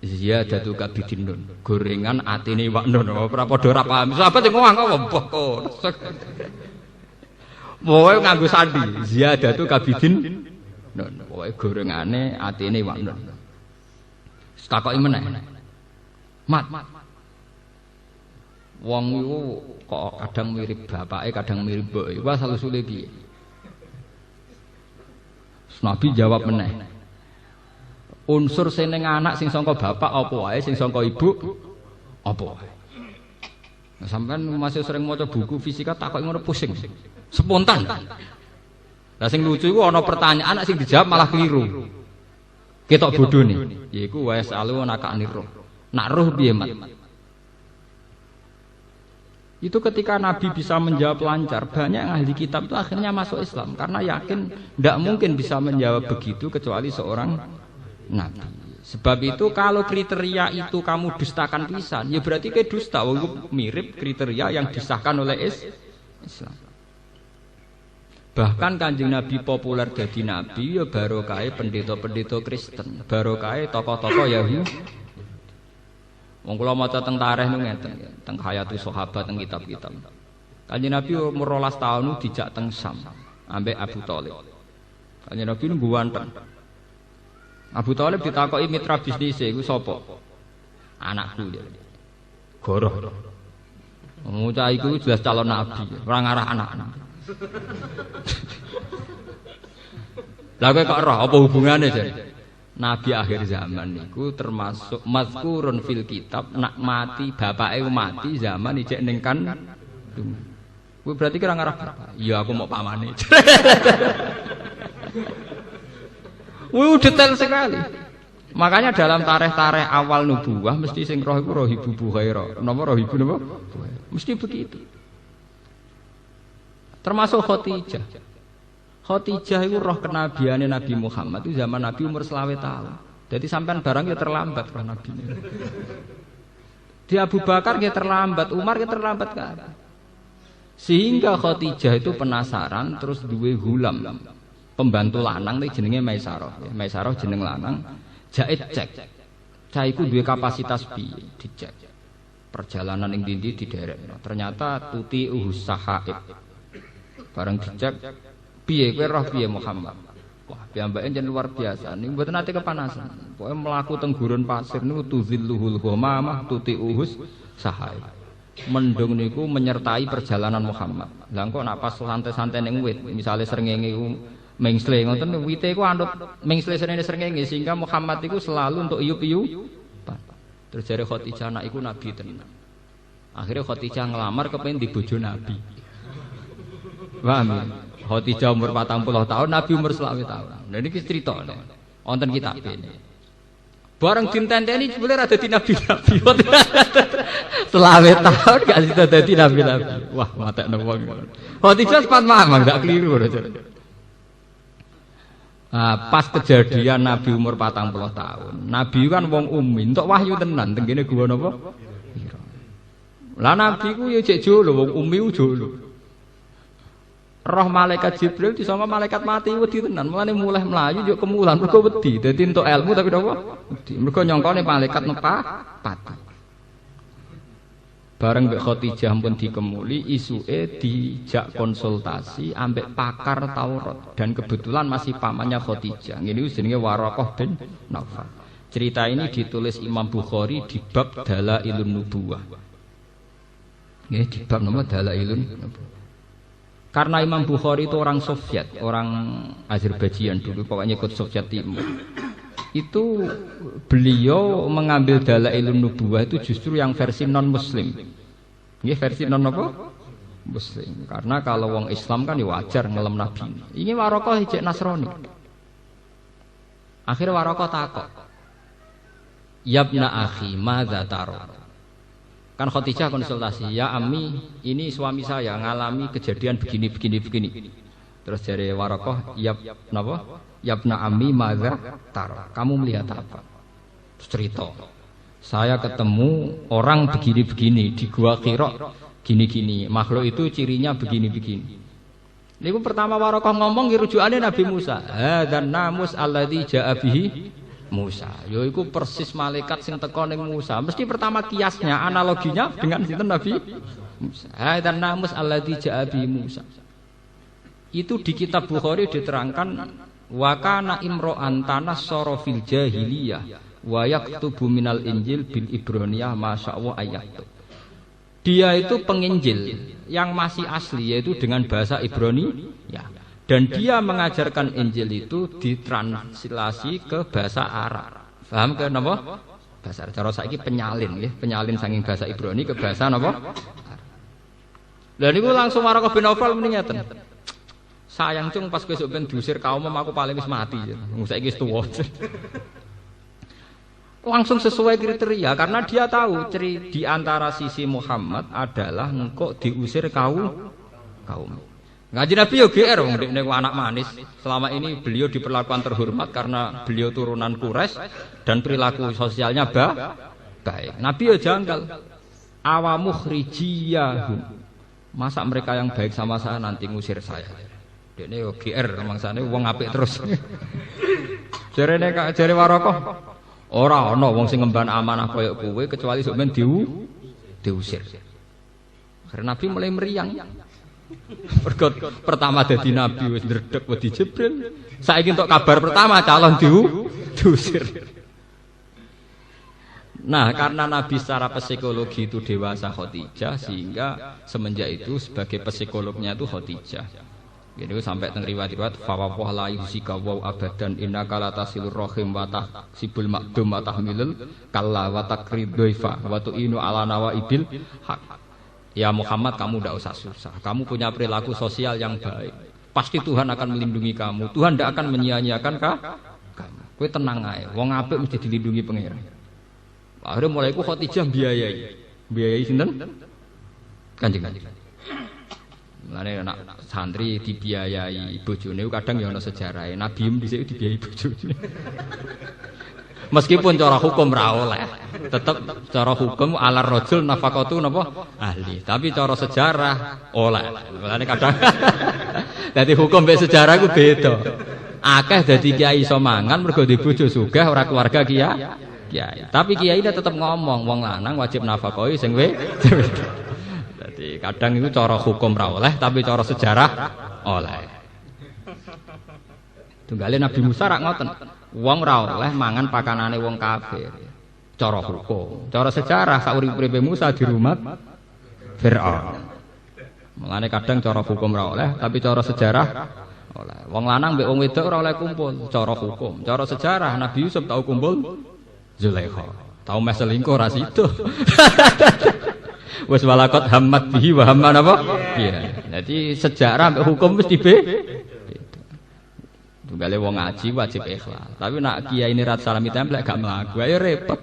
Ziyadatu kabidin gorengan atine wak nun ora padha ora paham. Sahabat ngomong apa kok. Pokoke nganggo sandi ziyadatu kabidin nun. Pokoke gorengane atine wak nun. Takoki meneh. Mat. Wong iku kok kadang mirip bapake, kadang mirip mboke. Iku asal usule piye? Nabi jawab meneh. Unsur sing ning anak sing sangka bapak apa wae, sing sangka ibu apa wae. Nah, sampean masih sering maca buku fisika takoki ngono pusing. Spontan. Lah sing lucu iku ana pertanyaan sing dijawab malah keliru. Ketok bodhone. Yaiku wa salu nakani roh. Nak roh piye, Mat? Itu ketika Nabi bisa menjawab lancar, banyak ahli kitab itu akhirnya masuk Islam karena yakin tidak mungkin bisa menjawab begitu kecuali seorang Nabi. Sebab itu kalau kriteria itu kamu dustakan pisan, ya berarti kayak dusta. Mirip kriteria yang disahkan oleh Islam. Bahkan Kanjeng Nabi populer jadi Nabi, ya barokahe pendeta-pendeta Kristen, barokahe tokoh-tokoh Yahudi. Wong kula maca teng tarikh niku ngeten, teng Hayatus Sahabat teng kitab-kitab. Kanjeng Nabi umur 12 tahun dijak teng Sam ambek Abu Thalib. Kanjeng Nabi niku ganteng. Abu Thalib ditakoki mitra bisnis iku sapa? Anakku ya. Goroh. Ngucah iku jelas calon nabi, ora ngarah anak-anak. Lah kok roh apa hubungane jare? Nabi akhir zaman niku termasuk mazkurun fil kitab nak mati bapake mati zaman ijek ning kan. Kuwi berarti kira ngarah bapak. Iya aku mau pamane. Wih detail sekali. Makanya dalam tarikh-tarikh awal nubuwah mesti sing roh iku roh ibu Buhaira. Napa roh ibu napa? Mesti begitu. Termasuk Khadijah. Khadijah itu roh kenabiane Nabi Muhammad itu zaman Nabi umur 20 tahun. Jadi sampean barang ya terlambat roh Nabi. Di Abu Bakar ya terlambat, Umar ya terlambat kan. Sehingga Khadijah itu penasaran terus duwe hulam. Pembantu lanang iki jenenge Maisarah. Maisarah jeneng lanang. Jait cek. Cah iku duwe kapasitas piye? Dicek. Perjalanan ning ndi diderek. Ternyata tuti sahaib. Bareng dicek, piye kowe roh piye Muhammad? Wah, piyambake jen luar biasa. Niku mboten nate kepanasan. Pokoke mlaku teng gurun pasir niku tuzilluhul ghamamah tuti sahaib. Mendung niku menyertai perjalanan Muhammad. Lah kok nak pas santai-santai ning wit, misale srengenge iku mengsle ngoten wite iku anut mengsle srengenge sehingga Muhammad iku selalu untuk iup-iup. Terus jare Khadijah anak iku nabi tenan. Akhirnya Khadijah ngelamar kepengin di bojo nabi. Paham ya? Khadijah umur 40 tahun, Nabi umur 20 tahun. Nah niki crita wonten kitab ini. Bareng dintenteni jebule ra dadi nabi-nabi. 20 tahun gak dadi nabi-nabi. Wah, matekno wong. Khadijah sempat mamang gak keliru. Nah, pas kejadian Nabi umur 40 tahun. Nabi kan wong ummi, entuk wahyu tenan teng kene gua napa? Hira. Lah Nabi ku ya cek jolo wong ummi ku jolo. Roh malaikat Jibril disangka malaikat mati wedi tenan, mulane mulai mlayu yo kemulan mergo wedi. Dadi entuk ilmu tapi napa? Wedi. Mergo nyangkane malaikat pati. Bareng mbek Khadijah pun dikemuli, isuke dijak konsultasi ambek pakar Taurat dan kebetulan masih pamannya Khadijah. Ini jenenge Waraqah bin Naufal. Cerita ini ditulis Imam Bukhari di bab Dalailun Nubuwah. Nggih, di bab nama Dalailun Nubuwah. Karena Imam Bukhari itu orang Soviet, orang Azerbaijan dulu, pokoknya ikut Soviet Timur. Itu beliau mengambil Dalailun Nubuwah itu justru yang versi non Muslim. Ini versi non apa? Muslim. Karena kalau wong Islam kan ya wajar ngelem Nabi. Ini Waraqah hijek Nasrani. Akhir Waraqah takok. Yabna akhi, madza taro? Kan Khadijah konsultasi, ya Ami, ini suami saya ngalami kejadian begini. Terus dari Waraqah, napa? Yabna Ami madza taro? Kamu melihat apa? Cerita. Saya ketemu orang begini di gua Hira gini. Makhluk itu cirinya begini. Niku pertama Waraqah ngomong rujukane Nabi Musa. Hadzan namus alladzi jaa bihi Musa. Yaiku persis malaikat sing teko ning Musa. Mesti pertama kiasnya, analoginya dengan sinten Nabi Musa. Hadzan namus alladzi jaa bihi Musa. Itu di kitab Bukhari diterangkan wa kana imro'an tanassara fil jahiliyah wa yaktubu minal injil bil ibroniyah masyaallah ayat. Dia itu penginjil yang masih asli yaitu dengan bahasa Ibrani ya. Dan dia mengajarkan Injil itu ditranslasi ke bahasa Arab. Paham ke napa? Bahasa Arab. Cara saiki penyalin nggih, penyalin saking bahasa Ibrani ke bahasa napa? Lah niku langsung Waraqah bin Naufal muni ngeten. Sayang cung pas besok ben diusir kaum aku paling wis mati. Saiki wis tuwa. Langsung sesuai kriteria karena dia tahu di antara sisi Muhammad adalah engkau diusir kaum. Ngaji Nabi yo GR wong dekne anak manis. Selama ini beliau diperlakukan terhormat karena beliau turunan Quraisy dan perilaku sosialnya baik. Nabi yo janggal. Awamukhrijiyahum. Masa mereka yang baik sama saya nanti ngusir saya. Dekne yo GR mangsane wong apik terus. Jare Waraqah ora ana wong sing ngemban amanah kaya kowe kecuali sok men diusir. Karena Nabi mulai meriang. Pertama dadi nabi wis ndredeg wedi Jibril. Saiki entuk kabar pertama calon diusir. Nah, karena Nabi secara psikologi itu dewasa Khadijah sehingga semenjak itu sebagai psikolognya itu Khadijah. Jadi sampai teng riwayat-riwayat fawwah la yusika wa abadan innaka la tasilur rahim wa tahsibul maqdum wa tahmilul kalla wa takridaifa wa tu'inu ala nawaibil haq. Ya Muhammad, kamu tidak usah susah. Kamu punya perilaku sosial yang baik. Pasti Tuhan akan melindungi kamu. Tuhan tidak akan menyia-nyiakan kamu. Kowe tenang ae. Wong apik mesti dilindungi pangeran. Akhirnya mulai ku Khadijah biayai sinten? Kanjeng. Mulane anak santri dibiayai bojone kadang ya ana sejarahe. Nabi dhisik dibiayai bojone. Meskipun cara hukum ra oleh, tetap cara hukum ala rajul nafaqatu napa ahli. Tapi cara sejarah oleh. Mulane kadang dadi hukum mek sejarah ku beda. Akeh dadi kiai iso mangan mergo di bojo sugih ora keluarga kiai. Tapi kiai tetep ngomong wong lanang wajib nafaqoi sing dadi kadang itu cara hukum ra oleh tapi cara sejarah oleh. Tunggale Nabi Musa rak ngoten. Wong ra oleh mangan pakanane wong kafir. Cara hukum, cara sejarah saurip-uripe Musa di rumah Firaun. Mulane kadang cara hukum ra oleh, tapi cara sejarah oleh. Wong lanang mbek wong wedok ora oleh kumpul, cara hukum. Cara sejarah Nabi Yusuf tahu kumpul Zulaikha. Tahu mes selingkuh ra sido. Wis walaqat hammat bihi wa hamman apa? Iya. Jadi sejarah mbek hukum mesti tunggale wong ngaji wajib ikhlas. Tapi nak kiai ini rat salami templek gak mlaku ayo repot.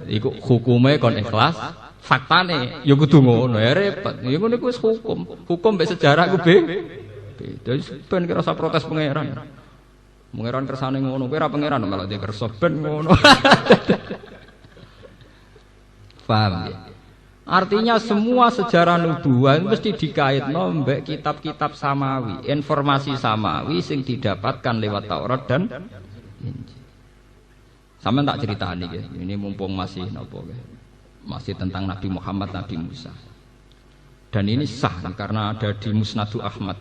Iku hukume kon ikhlas, faktane ya kudu ngono ya repot. Ya ngono iku wis hukum. Hukum mbek sejarah ku beda. Ben kira usah protes pangeran. Pangeran kersane ngono, kowe ora pangeran malah dia kersa ben ngono. Paham ya? Artinya semua sejarah nubuwah mesti dikaitno mbek kitab-kitab samawi, informasi samawi sing didapatkan lewat Taurat dan Injil. Sampeyan tak critani nggih, ini mumpung masih napa nggih. Masih tentang Nabi Muhammad, Nabi Musa. Dan ini sah karena ada di Musnadu Ahmad.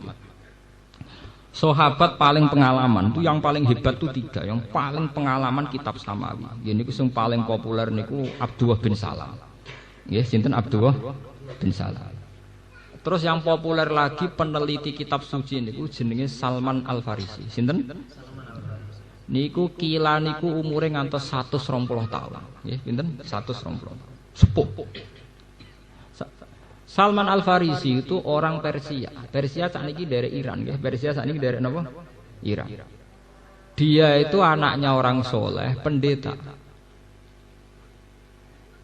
Sahabat paling pengalaman itu yang paling hebat itu 3, yang paling pengalaman kitab samawi. Ini sing paling populer niku Abdullah bin Salam. Nggih, sinten Abdullah bin Salam. Terus yang populer lagi peneliti kitab suci niku jenenge Salman Al-Farisi. Sinten? Niku kila niku umure ngantos 120 tahun. Nggih, pinten? 120. Sepuh. Salman Al-Farisi itu orang Persia. Persia sakniki dari Iran, nggih. Persia sakniki dari napa? Iran. Dia itu anaknya orang soleh, pendeta.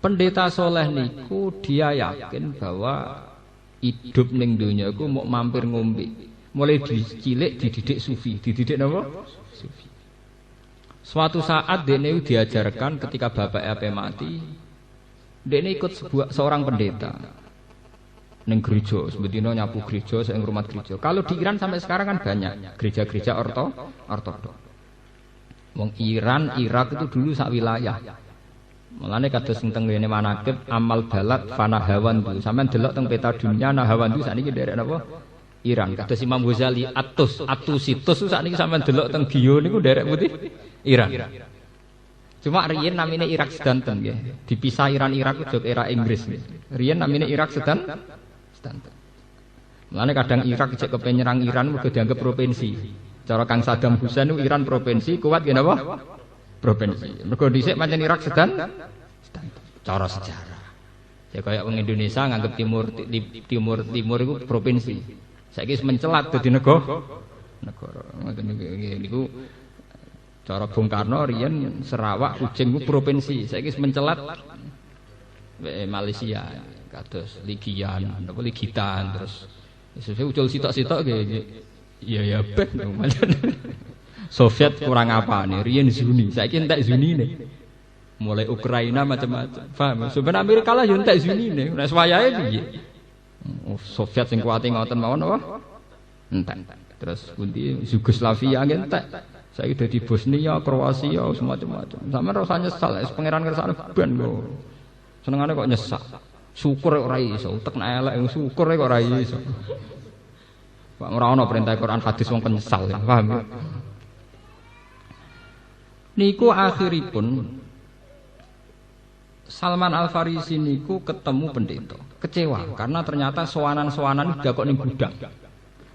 Pendeta soleh niku dia yakin bahwa hidup ning donya iku mau mampir ngombe. Mulai cilik dididik sufi, dididik napa? Sufi. Suatu saat dene diajarkan ketika bapaknya mati, dene ikut seorang pendeta ning gereja, sebetulnya nyapu gereja, sing ngrumat gereja. Kalau di Iran sampai sekarang kan banyak gereja-gereja ortodok. Wong Iran, Irak itu dulu sak wilayah. Mulane kados sing teng ngene manakib amal balad fanahawan itu. Sampeyan delok teng peta dunia Nahawan itu sakniki derek napa? Iran. Kados Imam Ghazali Atusitus sakniki sampeyan delok teng Giyo niku derek putih Iran. Cuma riyen namine Irak sedanten nggih. Dipisah Iran Irak itu era Inggris. Riyen namine Irak sedanten. Mulane kadang Irak cek kepen nyerang Iran mergo dianggap provinsi. Cara Kang Saddam Hussein itu Iran provinsi, kuat nggih napa? Provinsi. Mergo dhisik pancen Irak sedan cara sejarah. Ya kaya wong Indonesia nganggep timur iku provinsi. Saiki wis mencelat dadi negara. Ngoten niku cara Bung Karno riyen Sarawak Kucing ku provinsi. Saiki wis mencelat Malaysia kados Ligian, napa Ligitan terus sesuk ucul sitok-sitok nggih. Ya ben. Soviet kurang apa nih, riyen Zuni, saiki entek Zuni nih. Mulai Ukraina macam-macam. Paham? Sebenarnya Amerika lah yo entek Zuni nih. Nek wayahe piye? Soviet sing kuwate ngoten mawon apa? Entek. Terus pundi Yugoslavia nggih entek. Saiki dadi Bosnia, Kroasia semacam-macam. Sampeyan ora usah nyesal, wis pangeran kersane ben kok. Senengane kok nyesal. Syukur ora iso, utek nek elek syukur kok ora iso. Pak ora ana perintah Quran hadis wong penyesal, paham? Niku akhiripun Salman Al-Farisi niku ketemu pendeta, kecewa karena ternyata sowanan-sowanan udah kok ning gudang.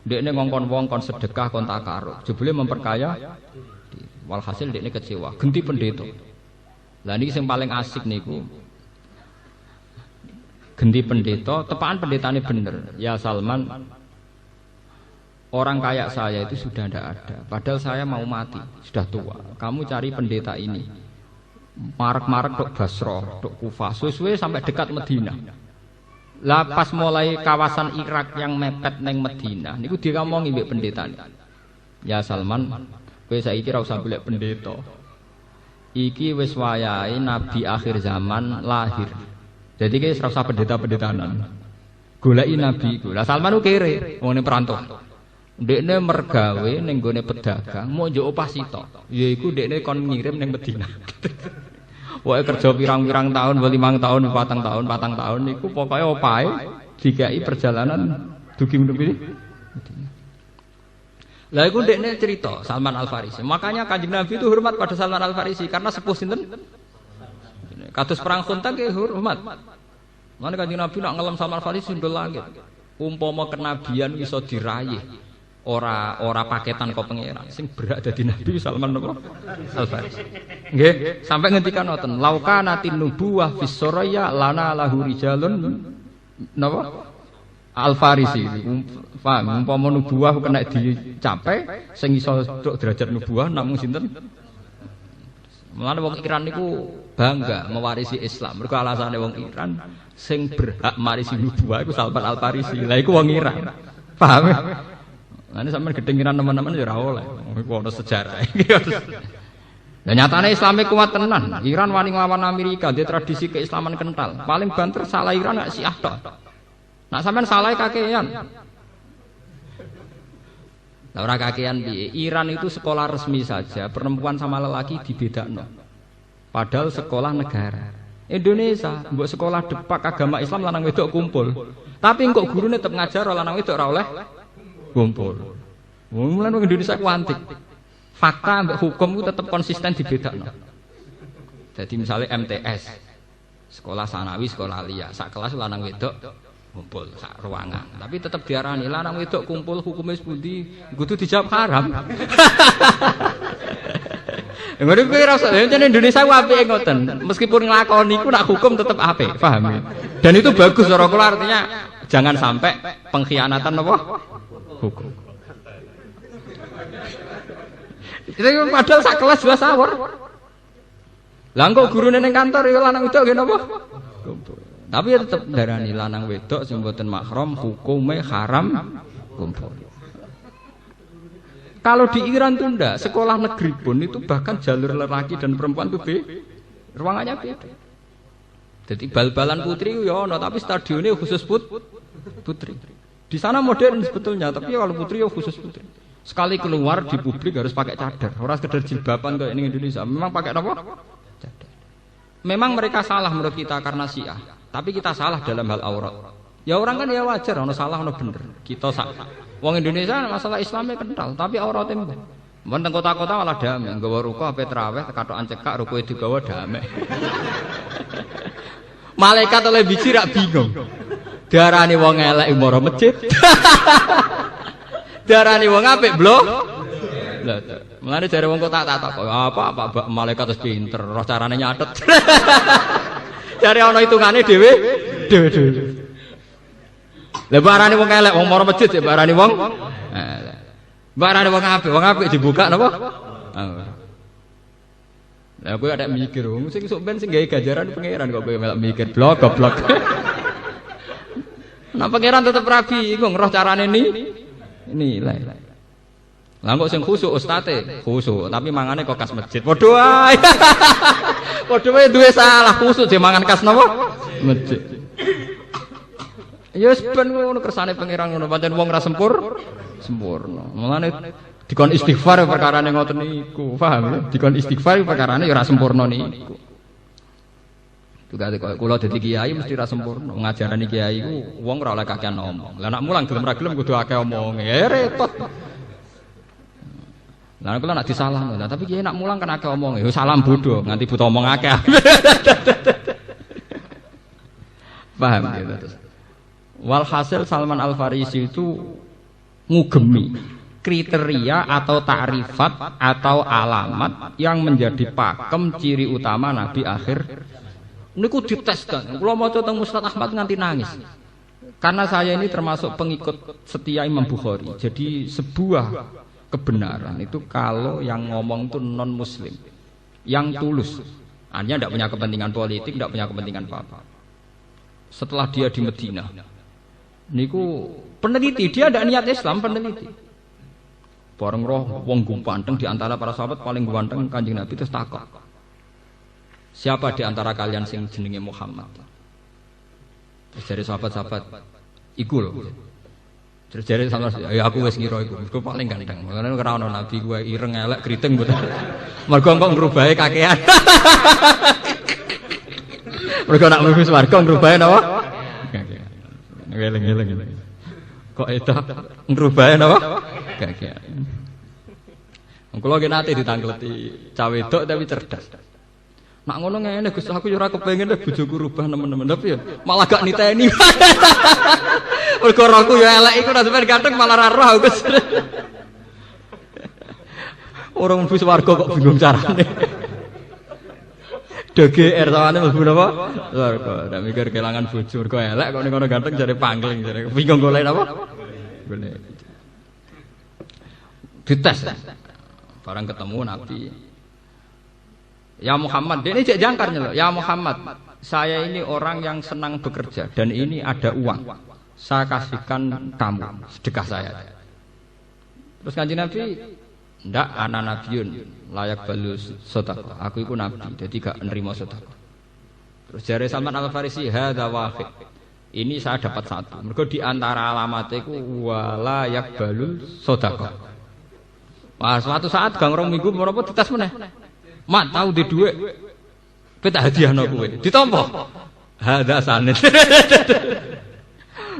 Dekne ngongkon wong kon sedekah kon takaruk, jebule memperkaya. Walhasil dekne kecewa, genti pendeta. Lah niki sing paling asik niku genti pendeta, tepakan pendetane bener. Ya Salman, orang kayak saya itu sudah tidak ada. Padahal saya mau mati, sudah tua. Kamu cari pendeta ini. Marek-marek dok Basra, dok Kufah, suwe-suwe sampai dekat Medina. Lah pas mulai kawasan Irak yang mepet neng Medina, niku diomongi mbek pendeta. Ya Salman, kowe saiki ora usah golek pendeta. Iki wis wayahe nabi akhir zaman lahir. Jadi ki ora usah pendeta-pendetanan. Goleki nabi iku. Lah Salman ku kere, wong perantau. Dekne mergawe ning gone pedagang mau njuk opah sitok. Yaiku dekne kon ngirim ning Medina. Wae kerja pirang-pirang tahun, 5 tahun, 4 tahun niku pokoke opahe dikai perjalanan dugi menuju Medina. Lah iku dekne cerita Salman Al-Farisi. Makanya Kanjeng Nabi itu hormat pada Salman Al-Farisi karena sepuh sinten? Kados perang Khandaq ke hormat. Mane Kanjeng Nabi nak ngelem Salman Al-Farisi ndol langit. Umpama kenabian iso diraih ora paketan kok pangeran sing berak dadi nabi Salman Al-Farisi. Nggih, sampai ngendikan ngoten, laukanatin nubuwah fis soraya lana lahu rijalun napa? Al-Farisi. Paham, umpama nubuwah kena dicapai sing iso tok derajat nubuwah namung sinten? Mulane wong Iran niku bangga mewarisi Islam. Mergo alasane wong Iran sing berhak marisi nubuwah iku Salman Al-Farisi. Lah iku wong Iran. Paham? Nanti sampean gedhengiran teman-teman ya ora oleh. Iku ono sejarah. Lah nyatane Islame kuat tenan. Iran wani nglawan Amerika, dia tradisi keislaman kental. Paling banter salah Iran gak Syiah tok. Nak sampean salah kakean. Lah ora kakean piye? Iran itu sekolah resmi saja, perempuan sama lelaki dibedakno. Padahal sekolah negara. Indonesia, mbok sekolah depak agama Islam lanang wedok kumpul. Tapi kok gurune tetep ngajar lanang wedok ora oleh kumpul. Mulane wong Indonesia ku antik. Fakta mbek hukum ku tetep konsisten dibedakno. Jadi misalnya MTS, sekolah sanawi, sekolah liya, sak kelas lanang wedok kumpul sak ruangan. Tapi tetep diarani lanang wedok kumpul hukumnya sepundi, kudu dijawab haram. Ngono kuwi rasa yen Indonesia ku apike ngoten. Meskipun nglakoni iku nak hukum tetep apik, paham ya? Dan itu bagus cara kula artinya jangan sampai pengkhianatan apa? Hukum. Itu padahal sak kelas jelas sawur. Lah kok gurune ning kantor ya lanang wedok nggih napa? Kumpul. Tapi ya tetep darani lanang wedok sing mboten mahram hukume haram kumpul. Kalau di Iran itu enggak, sekolah negeri pun itu bahkan jalur lelaki dan perempuan itu ruangannya beda. Jadi bal-balan putri ya ono, tapi stadionnya khusus putri. Di sana modern sebetulnya, tapi kalau putri ya khusus putri. Sekali keluar di publik harus pakai cadar. Orang sekedar jilbaban kayak ini Indonesia. Memang pakai apa? Cadar. Memang mereka salah menurut kita karena Syiah, tapi kita salah dalam hal aurat. Ya orang kan ya wajar, ono salah ono bener. Kita salah. Wong Indonesia masalah Islamnya kental, tapi auratnya mbok. Mbon teng kota-kota malah damai, nggawa ruko ape traweh tekatokan cekak rukoe digawa damai. Malaikat oleh biji rak bingung. Darani wong elek moro masjid. Darani wong apik blok. Lah, mulane jare wong kok tak kok apa malaikat wis pinter, roh carane nyatet. Jare ana hitungane dhewe. Lah barane wong elek wong moro masjid ya barane wong. Barane wong apik dibuka napa? Lah kowe ada mikir wong sing sok ben sing gawe ganjaran pangeran kok kowe melok mikir blok goblok. Nah pangeran tetep rabi iku ngeroh carane ini lah. Lah kok sing khusuk ustate khusuk tapi mangane kok kas masjid. Padha wae. Padha wae duwe salah khusuk je mangan kas napa? Masjid. Ya wis ben ngono kersane pangeran ngono pancen wong ra sempurna. Mulane dikon istighfar perkarane ngoten niku, paham ya? Dikon istighfar perkarane ya ora sempurna niku. Juga kula dadi kiai mesti ra sempurna. Ngajarani kiai ku wong ora oleh kakean ngomong. Lah nek mulang gelem ra gelem kudu akeh omonge. Ya repot. Lah kula nek disalahno, tapi kiai nek mulang kan akeh omonge. Ya salam bodho nganti buta omong akeh. Paham ya terus. Walhasil Salman Al-Farisi itu ngugemi kriteria atau ta'rifat atau alamat yang menjadi pakem ciri utama Nabi akhir. Niku diteskan. Kula maca teng Ustaz Ahmad nganti nangis. Karena saya ini termasuk pengikut setia Imam Bukhari. Jadi sebuah kebenaran itu kalau yang ngomong itu non muslim, yang tulus. Artinya tidak punya kepentingan politik, tidak punya kepentingan apa-apa. Setelah dia di Medina, niku peneliti, dia ada niat Islam, peneliti. Bareng roh wong ganteng di antara para sahabat paling ganteng Kanjeng Nabi terus takok. Siapa di antara kalian sing jenenge Muhammad? Terus dari sahabat-sahabat, iku lho. Terus dari sama ya aku wis ngira iku, iku paling ganteng. Makane ora ono nabi kuwe ireng elek kriting mboten. Mergo kok ngrubahe kakean. Mergo nak mlebu swarga ngrubahe napa? Kakean. Ngeleng-eleng. Kok itu ngrubahe napa? Kakean. Kula ki nate ditangkleti cah wedok tapi cerdas. Nak ngono ngene Gus aku yo ora kepengin bojoku rubah nemen-nemen tapi ya malah gak niteni. Mergo rohku yo elek iku ora sampeyan ganteng malah ra roh Gus. Orang mlebu swarga kok bingung carane. DGR tawane mlebu napa? Swarga. Ndak mikir kelangan bojo mergo elek kok ning kono ganteng jare pangling jare bingung golek napa? Golek. Dites. Barang ketemu Nabi. Ya Muhammad, dia ini cek jangkarnya loh. Ya Muhammad, saya ini orang yang senang bekerja dan ini ada uang. Saya kasihkan kamu sedekah saya. Terus Kanjeng Nabi, ndak ana nabiun layak balu sedekah. Aku iku nabi, jadi gak nerima sedekah. Terus jare Salman Al Farisi, hadza wahid. Ini saya dapat satu. Mergo di antara alamat iku wala yakbalul sedekah. Wah, suatu saat gang rong minggu menapa ditas meneh. Mak tahu di dhuwit. Peta hadiahno kowe. Ditampa. Hadza sanad.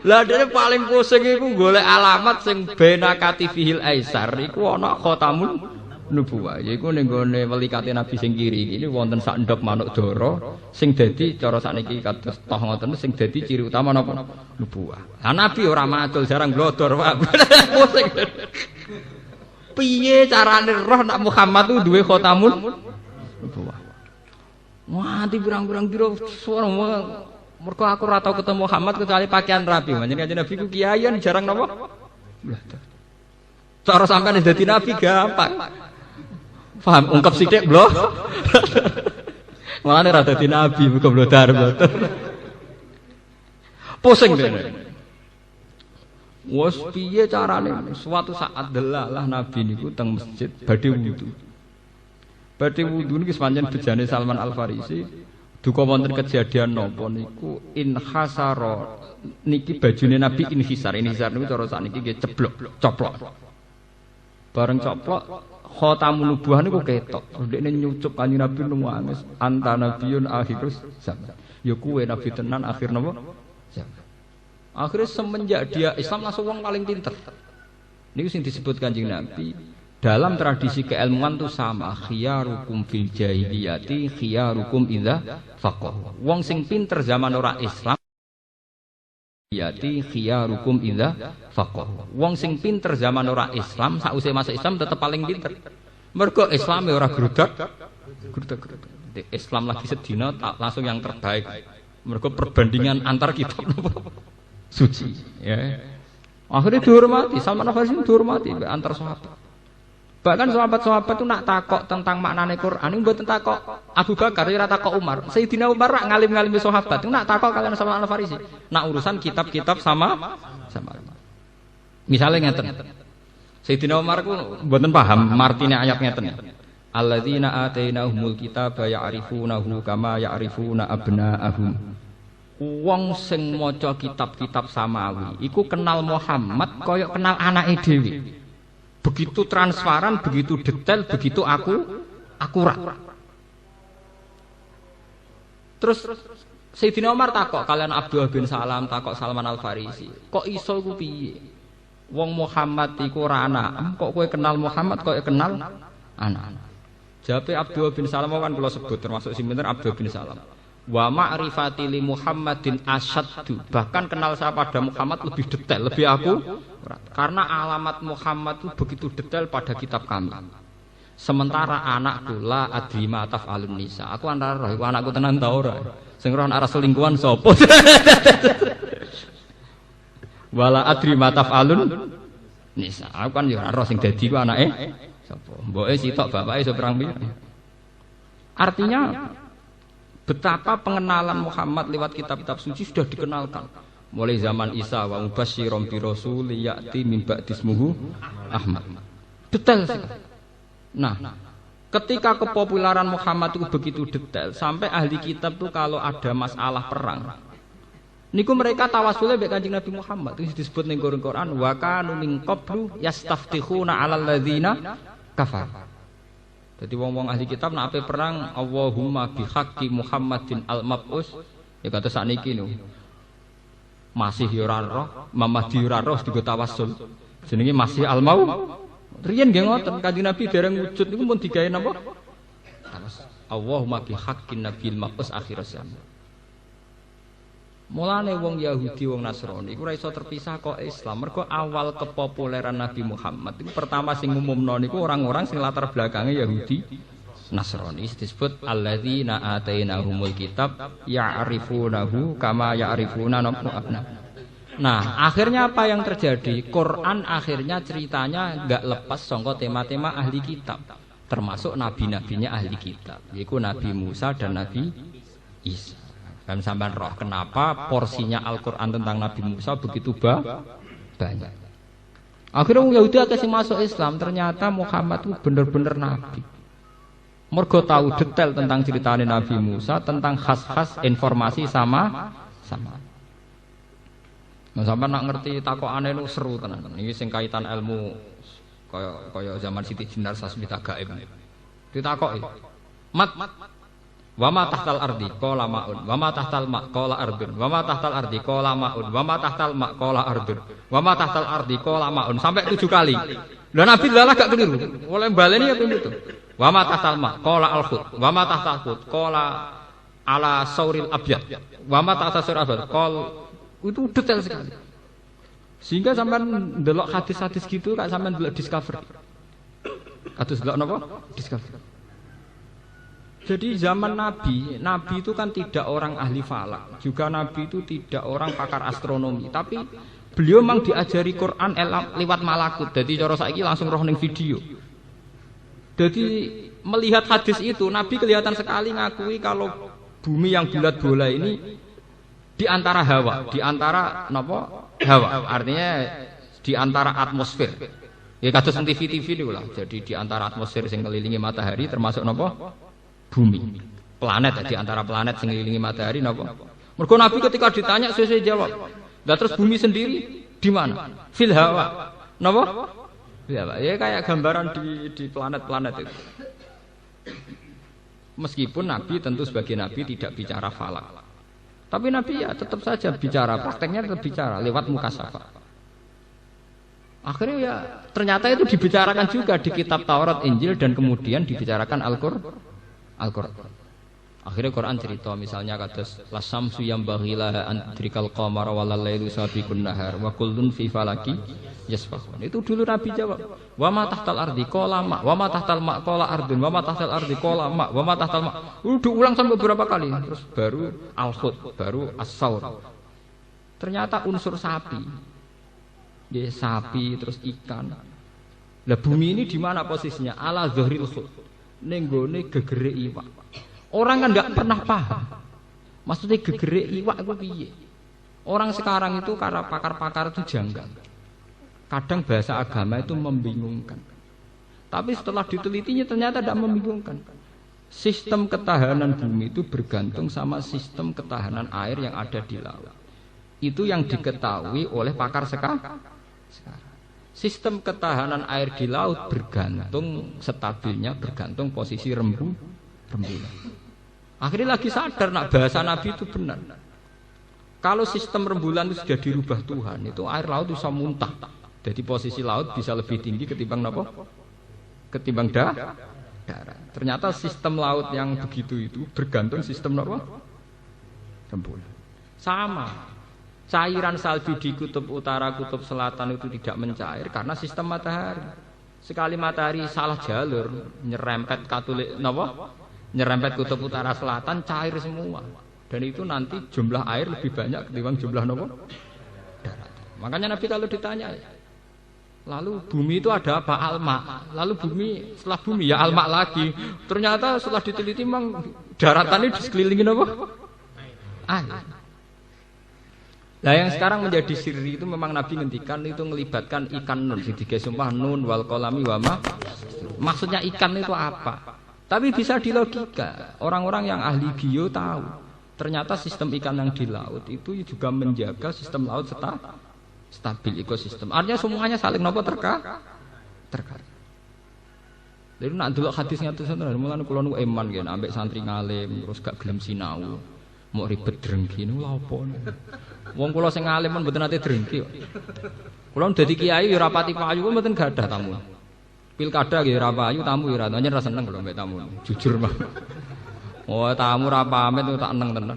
Lah dene paling pusing iku golek alamat sing benakati fihil aisar iku ana khatamun nubuwah. Yaiku ning gone welikate Nabi sing kiri iki wonten sak ndok manuk dara sing dadi cara sakniki kados toh ngoten sing dadi ciri utama napa nubuwah. Lah Nabi ora macul jarang blodor, Pak. Pusing. Piye carane roh nak Muhammad ku duwe khatamun nubuwah. Wah, di pirang-pirang piro suara mergo aku ora tau ketemu Muhammad kecuali pakaian rapi. Manjen Nabi ku kiaian jarang napa? Cara sampeyan dadi nabi gampang. Paham ungkap sithik blok. Mulane ora dadi nabi mergo blodar-blodar. Pusing dene. Wes piye carane? Suatu saat delalah nabi niku teng masjid badhe wudu. Badhe wudu niki pancen bejane Salman Al Farisi. Duka wonten kejadian napa niku inhasara niki bajune Nabi inhisar niku cara sakniki nggih ceblok coplok. Bareng coplok khatamun nubuwah niku ketok. Ndekne nyucup Kanjeng Nabi nangis anta nabiyun akhirus zaman. Ya kuwe nabi tenan akhir napa? Zaman. Akhirnya semenjak dia Islam langsung wong paling pinter. Niku sing disebut Kanjeng Nabi dalam tradisi keilmuan itu sama khiyarukum fil jahiliyati khiyarukum idza faqahu. Wong sing pinter zaman ora Islam yati khiyarukum idza faqahu. Wong sing pinter zaman ora Islam sausé masuk Islam tetep paling pinter. Mergo Islame ora grudak. Islam lagi sedina tak langsung yang terbaik. Mergo perbandingan antar kitab suci ya. Akhirnya dihormati, Salman Al Farisi dihormati antar sahabat. Bahkan sahabat-sahabat itu nak takok tentang maknane Quran, ini mboten takok Abu Bakar, ora takok Umar. Sayyidina Umar rak ngalim-ngalimi sahabat, itu nak takok kalian Salman Al Farisi. Nak urusan kitab-kitab sama. Misalnya ngeten. Sayyidina Umar ku mboten paham martine ayat ngeten. Alladzina atainahumul kitaba ya'rifunahu kama ya'rifuna abna'ahum. Wong sing maca kitab-kitab samawi iku kenal Muhammad kaya kenal anake dhewe. Begitu transparan, begitu detail, begitu akurat. Terus Sayyidina Umar takok kalian Abdullah bin Salam, takok Salman Al Farisi. Kok iso iku piye? Wong Muhammad iku ora anak, kok kowe kenal Muhammad kok kenal anak. Jawabe Abdullah bin Salam kan kula sebut termasuk sing pinter Abdullah bin Salam. Wa ma'rifati li Muhammadin asyaddu. Bahkan kenal saya pada Muhammad lebih detail, lebih karena alamat Muhammad itu begitu detail pada kitab kami. Sementara anakku la adri ma taf'alun nisa. Aku antara roh iku anakku tenan ta ora. Sing roh arah selingkuhan sapa? Wala adri ma taf'alun nisa. Aku kan ya ora roh sing dadi ku anake sapa. Mboke sitok bapake iso perang piye. Artinya betapa pengenalan Muhammad lewat kitab-kitab suci sudah dikenalkan mulai zaman Isa wa mubasysyiron bi rasul ya'ti min ba'di ismuhu Ahmad. Detail sekali. Nah, ketika kepopuleran Muhammad itu begitu detail sampai ahli kitab tuh kalau ada masalah perang niku mereka tawasulnya mbek Kanjeng Nabi Muhammad itu disebut ning Quran wa kanu min qablu yastaftihuna 'alal ladzina kafar. Jadi wong-wong ahli kitab nak ape perang Allahumma bihaqqi Muhammadin al-mab'us ya kata sakniki niku. Masih ya ora roh, Muhammad ora roh digo tawassul. Jenenge masih al-mau. Riyen nggih ngoten Kanjeng Nabi dereng wujud niku pun digawe napa? Allahumma bihaqqin nabil mab'us akhir zaman. Mulane wong Yahudi wong Nasrani iku ora iso terpisah kok Islam. Mergo awal kepopuleran Nabi Muhammad itu pertama sing umumno niku orang-orang sing latar belakangnya Yahudi Nasrani. Disebut alladzina atainahumul kitab ya'rifunahu kama ya'rifuna abna. Nah, akhirnya apa yang terjadi? Quran akhirnya ceritanya enggak lepas sangka tema-tema ahli kitab, termasuk nabi-nabinya ahli kitab, yaitu Nabi Musa dan Nabi Isa. Dan sampean roh kenapa porsinya Al-Quran tentang Nabi Musa begitu banyak. Akhirnya wong Yahudi akeh sing masuk Islam, ternyata Muhammad itu bener-bener nabi. Mergo tahu detail tentang ceritanya Nabi Musa, tentang khas-khas informasi sama. Nah, sampai nak ngerti takokane nu seru tenan. Ini sing kaitan ilmu kaya zaman Siti Jenar Sasmita Gaib. Ditakoki. Mat wa ma tahtal ardi qala ma'un wa ma tahtal ma qala ardun wa ma tahtal ardi qala ma'un wa ma tahtal ma qala ardun wa ma tahtal ardi qala ma'un sampai 7 kali. Lah Nabi lalah gak keliru. Oleh baleni ya itu. Wa ma tahtal ma qala al-khut wa ma tahtal khut qala ala sauril abyad wa ma tahtal sauril abyad qal itu detail sekali. Sehingga sampean ndelok hadis-hadis gitu gak sampean ndelok Discovery. Kados ndelok napa? Discovery. Jadi zaman Nabi itu kan tidak orang ahli falak, juga Nabi itu tidak orang pakar astronomi, tapi beliau memang diajari Quran lewat malakut. Jadi cara saiki langsung roh ning video. Jadi melihat hadis itu Nabi kelihatan sekali ngakui kalau bumi yang bulat bola ini di antara hawa, di antara napa? Hawa. Artinya di antara atmosfer. Ya kados TV niku lah. Jadi di antara atmosfer sing ngelilingi matahari termasuk napa? Bumi, planet di antara planet sing ngelilingi matahari napa? Mergo Nabi ketika ditanya sesuai jawab. Lah terus bumi sendiri di mana? Fil hawa. Napa? Ya, ya kayak gambaran di planet-planet itu. Meskipun Nabi tentu sebagai Nabi tidak bicara falak. Tapi Nabi ya tetap saja bicara, prakteknya tetap bicara lewat mukasyafah. Akhirnya ya ternyata itu dibicarakan juga di kitab Taurat, Injil dan kemudian dibicarakan Al-Qur'an. Akhirnya Quran cerita misalnya kados lasamsu yang baghilah antrikal qamara walal lailu sabiqun nahar wa kullun fi falaki yasbahun. Itu dulu Nabi jawab. Wa ma tahtal ardi qala ma wa ma tahtal ma qala ardun wa ma tahtal ardi qala ma wa ma tahtal ma. Udah ulang sampai beberapa kali terus baru al-khut, baru as-saur. Ternyata unsur sapi. Ya sapi terus ikan. Lah bumi ini di mana posisinya? Ala zahril khut. Nenggone gegere iwak. Orang kan nggak pernah paham. Maksudnya gegere iwak itu piye? Orang sekarang itu karena pakar-pakar itu janggal. Kadang bahasa agama itu membingungkan. Tapi setelah ditelitinya ternyata tidak membingungkan. Sistem ketahanan bumi itu bergantung sama sistem ketahanan air yang ada di laut. Itu yang diketahui oleh pakar sekarang. Sistem ketahanan air di laut bergantung stabilnya bergantung posisi rembulan. Akhirnya lagi sadar nak bahasa Nabi itu benar. Kalau sistem rembulan itu sudah dirubah Tuhan, itu air laut bisa muntah. Jadi posisi laut bisa lebih tinggi ketimbang apa? Ketimbang darat. Ternyata sistem laut yang begitu itu bergantung sistem apa? Rembulan. Sama. Cairan salju di kutub utara, kutub selatan itu tidak mencair karena sistem matahari. Sekali matahari salah jalur, nyerempet katulik napa? Nyerempet kutub utara selatan cair semua. Dan itu nanti jumlah air lebih banyak ketimbang jumlah napa? Darat. Makanya Nabi kalau ditanya, lalu bumi itu ada apa? Alma. Lalu bumi setelah bumi ya alma lagi. Ternyata setelah diteliti memang daratan ini disekelilingi apa? Air. Nah yang sekarang menjadi siri itu memang Nabi ngendikan itu melibatkan ikan nun, tiga sumpah nun wal kolami wama. Maksudnya ikan itu apa? Tapi bisa dilogika. Orang-orang yang ahli bio tahu. Ternyata sistem ikan yang di laut itu juga menjaga sistem laut stabil ekosistem. Artinya semuanya saling nopo terkait. Jadi nak delok hadisnya itu sebenarnya mulane kula nu eman nggih ambek santri ngalim terus gak gelem sinau. Mau ribet drengki niku lha apa? Wong kula sing alim men mboten nate drengki kok. Kula dadi kiai ya ora pati payu kok mboten gadah tamu. Pilkada nggih ora payu tamu ya ora nyen ra seneng kula mbek tamu. Jujur mah. Oh tamu ra pamit tak eneng tenan.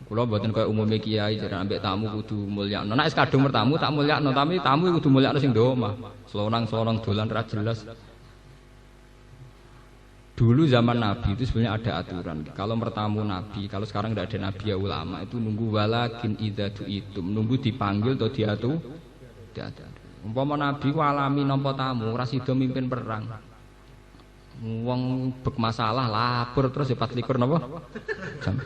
Kula mboten kaya umume kiai jare ambek tamu kudu mulyakno. Nek kadung bertamu tak mulyakno, tapi tamu kudu mulyakno sing ndo omah. Selonang-selonang dolan ra jelas. Dulu zaman Nabi itu sebenarnya ada aturan. Kalau bertamu Nabi, kalau sekarang tidak ada Nabi ya ulama itu nunggu walakin idza tu'itum, nunggu dipanggil atau diatu. Umpama Nabi walami nampa tamu, ora sida mimpin perang. Wong bek masalah lapor terus ya 24 napa? Jam.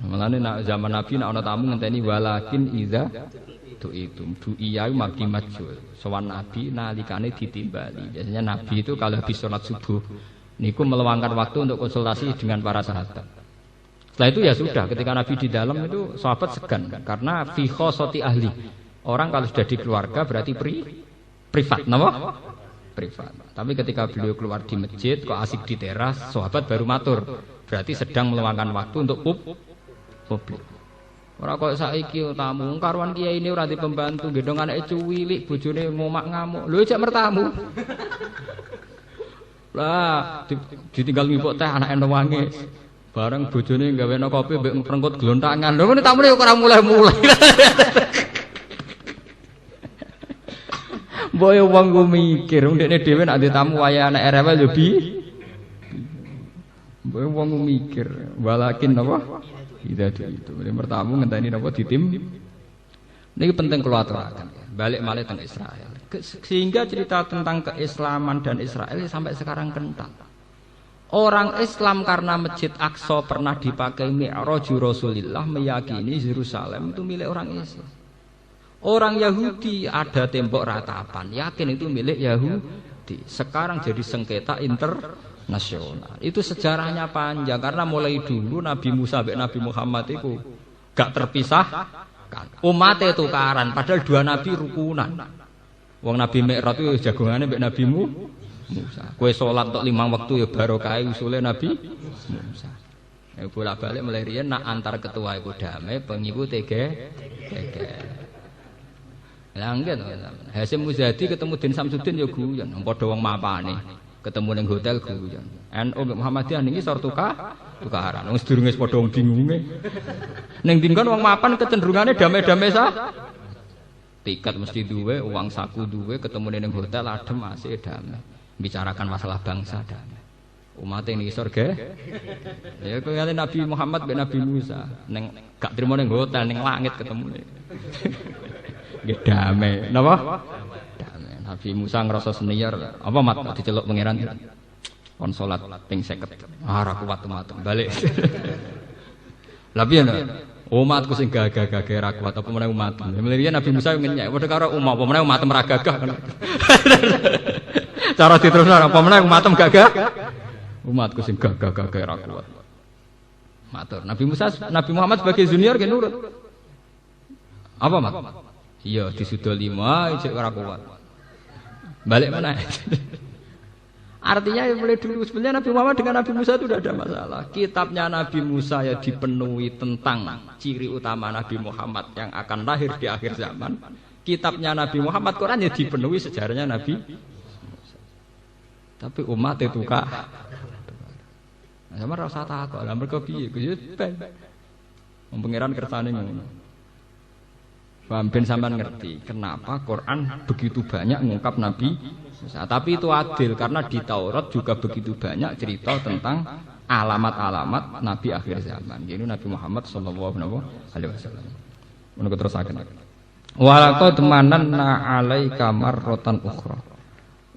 Mulane zaman Nabi nek ana tamu ngenteni walakin idza itu. Du'iya mabdi majul. Sowan Nabi nalikane ditimbali. Biasanya Nabi itu kalau habis sholat subuh niku meluangkan waktu untuk konsultasi dengan para sahabat. Setelah itu ya sudah, ketika Nabi di dalam itu sahabat segan karena fi khosati ahli. Orang kalau sudah di keluarga berarti privat, napa? Privat. Tapi ketika beliau keluar di masjid kok asik di teras, sahabat baru matur. Berarti sedang meluangkan waktu untuk publik. Ora kok saiki tamu karuan kiai ini ora di pembantu, gendong anake cuwilik, bojone ngomak ngamuk. Lho cek mertamu. Lah ditinggal ngipuk teh anake nangis. Bareng bojone gaweno kopi mbek ngrengkut glontangan. Lho ngene tamune ora mulai-mulai. Boy wong ku mikir, ndekne dhewe nek tamu waya anak rewel yo bi. Boy wong ku mikir, walakin apa? Itu. Bertamu ngenteni napa ditim. Niki penting kula aturaken. Balik malih teng Israel. Sehingga cerita tentang keislaman dan Israel sampai sekarang kental. Orang Islam karena Masjid Aqsa pernah dipakai Mi'raj Rasulullah meyakini Yerusalem itu milik orang Islam. Orang Yahudi ada tembok ratapan, yakin itu milik Yahudi. Sekarang jadi sengketa internasional. Itu sejarahnya panjang karena mulai dulu Nabi Musa dan Nabi Muhammad itu gak terpisahkan. Umatnya tukaran, padahal dua nabi rukunan. Wong Nabi Mi'raj itu jagongannya mbek Nabi Musa. Kue sholat untuk 5 waktu ya barokah usule Nabi Musa. Ya bolak-balik mulai riyen nak antar ketua iku damai, pengikut tege. Lah nggih to. Hasim Muzadi ketemu Din Samsudin ya guyon, padha wong mapane. Ketemu ning hotel guyon. NU Muhammadiyah niki sor tukaran. Wis durunge padha wong bingunge. Ning dinggon wong mapan kecenderungane damai-damai sah. Tiket mesti duwe, uang saku duwe, ketemu ning hotel adem asih damai. Bicarakan masalah bangsa damai. Umat ini surga. Ya kaya Nabi Muhammad ben Nabi Musa ning gak trimo ning hotel ning langit ketemu. Nggih damai. Napa? Damai. Nabi Musa ngerasa senior. Apa mat diceluk pangeran? Kon salat ping 50. Ora kuat umat. Balik. Lah piye umatku sing gagah-gagah ra kuat apa meneh umat. Mulane Nabi Musa ngenyek padha karo umat apa meneh umat ra gagah. Cara diterusno apa meneh umatem gagah? Umatku sing gagah-gagah ra kuat. Matur. Nabi Muhammad sebagai junior ge nurut. Apa, Mat? Iya, disudo 5 ijek ora kuat. Balik mana? Artinya mulai dulu sebenarnya Nabi Muhammad dengan Nabi Musa itu tidak ada masalah. Kitabnya Nabi Musa ya dipenuhi tentang ciri utama Nabi Muhammad yang akan lahir di akhir zaman. Kitabnya Nabi Muhammad Quran ya dipenuhi sejarahnya Nabi Musa. Tapi umat itu kak. Nah, sama rasa takut. Lah mergo piye? Guys ben. Pengiran kersane ngono. Ben sampean ngerti kenapa Quran begitu banyak mengungkap Nabi Musa. Tapi itu adil karena di Taurat juga begitu banyak cerita tentang alamat-alamat Nabi akhir zaman. Jadi Nabi Muhammad sallallahu alaihi wasallam. Menurut terusaken. Walaqad mananna 'alaika marratan ukhra.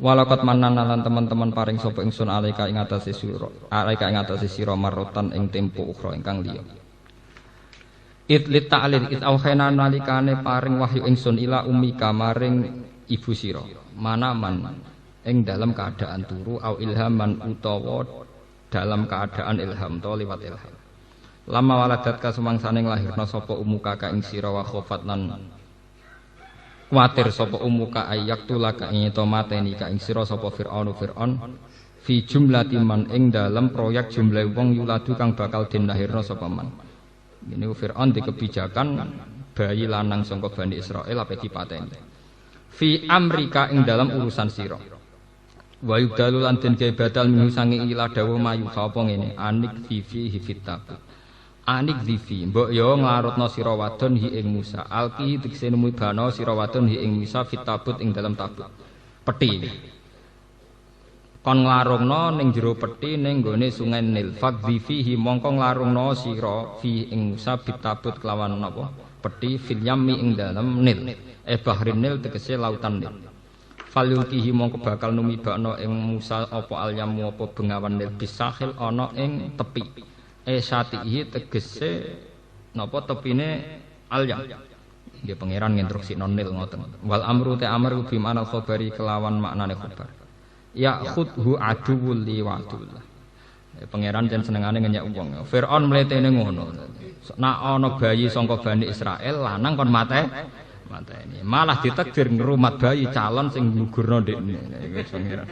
Walaqad mananna lan teman-teman paring sapa ingsun 'alaika ing atase sira marratan ing tempo ukhra ingkang liya. Itlit ta'lil it auhena nalikane paring wahyu ingsun ila ummika maring ibu sira manaman ing dalam keadaan turu au ilhaman utawa dalam keadaan ilham to liwat ilham lama waladat ka sumangsane lahirna sapa ummuka ka ing sira wa khofat lan kuwatir sapa ummuka ayak tulaka ing to mateni ka ing sira sapa Firaun fi jumlati man ing dalam proyek jumlah wong yuladu kang bakal den lahirna sapa man. Ini Fir'aun di kebijakan bayi lanang sangka Bani Israel apa dipateni. Fi amrika ing dalam urusan sira. Wa yudalul lan den gawe batal minu sange ila dawuh mayu sapa ngene anik fifi hifitab. Anik fifi mbok yo nglarutna sira wadon hi ing Musa. Alki tegese nemu bana sira wadon hi ing Musa fitabut ing dalam tabut. Peti. Kon nglarungna ning jero peti ning gone Sungai Nil fadhi fihi mongko nglarungna sira fi ing Musa bitabut kelawan napa peti fil yammi ing dalem Nil bahrin Nil tegese lautan Nil falyulkihi mongko bakal numibakno ing Musa apa alyamu apa bengawan Nil bisahil ana ing tepi satihi tegese napa tepine alyam Nggih pangeran nginstruksi nonil ngoten. Wal amru ta amru bi ma'nal khabari kelawan maknane khabar. Ya khudhu aduwul li wa adullah. Pangeran jan senengane ngenyek wong. Firaun mletene ngono. Nek ana bayi saka Bani Israel lanang kon mateni. Malah ditakdir ngrumat bayi calon sing nggugurno ndekne. Iku pangeran.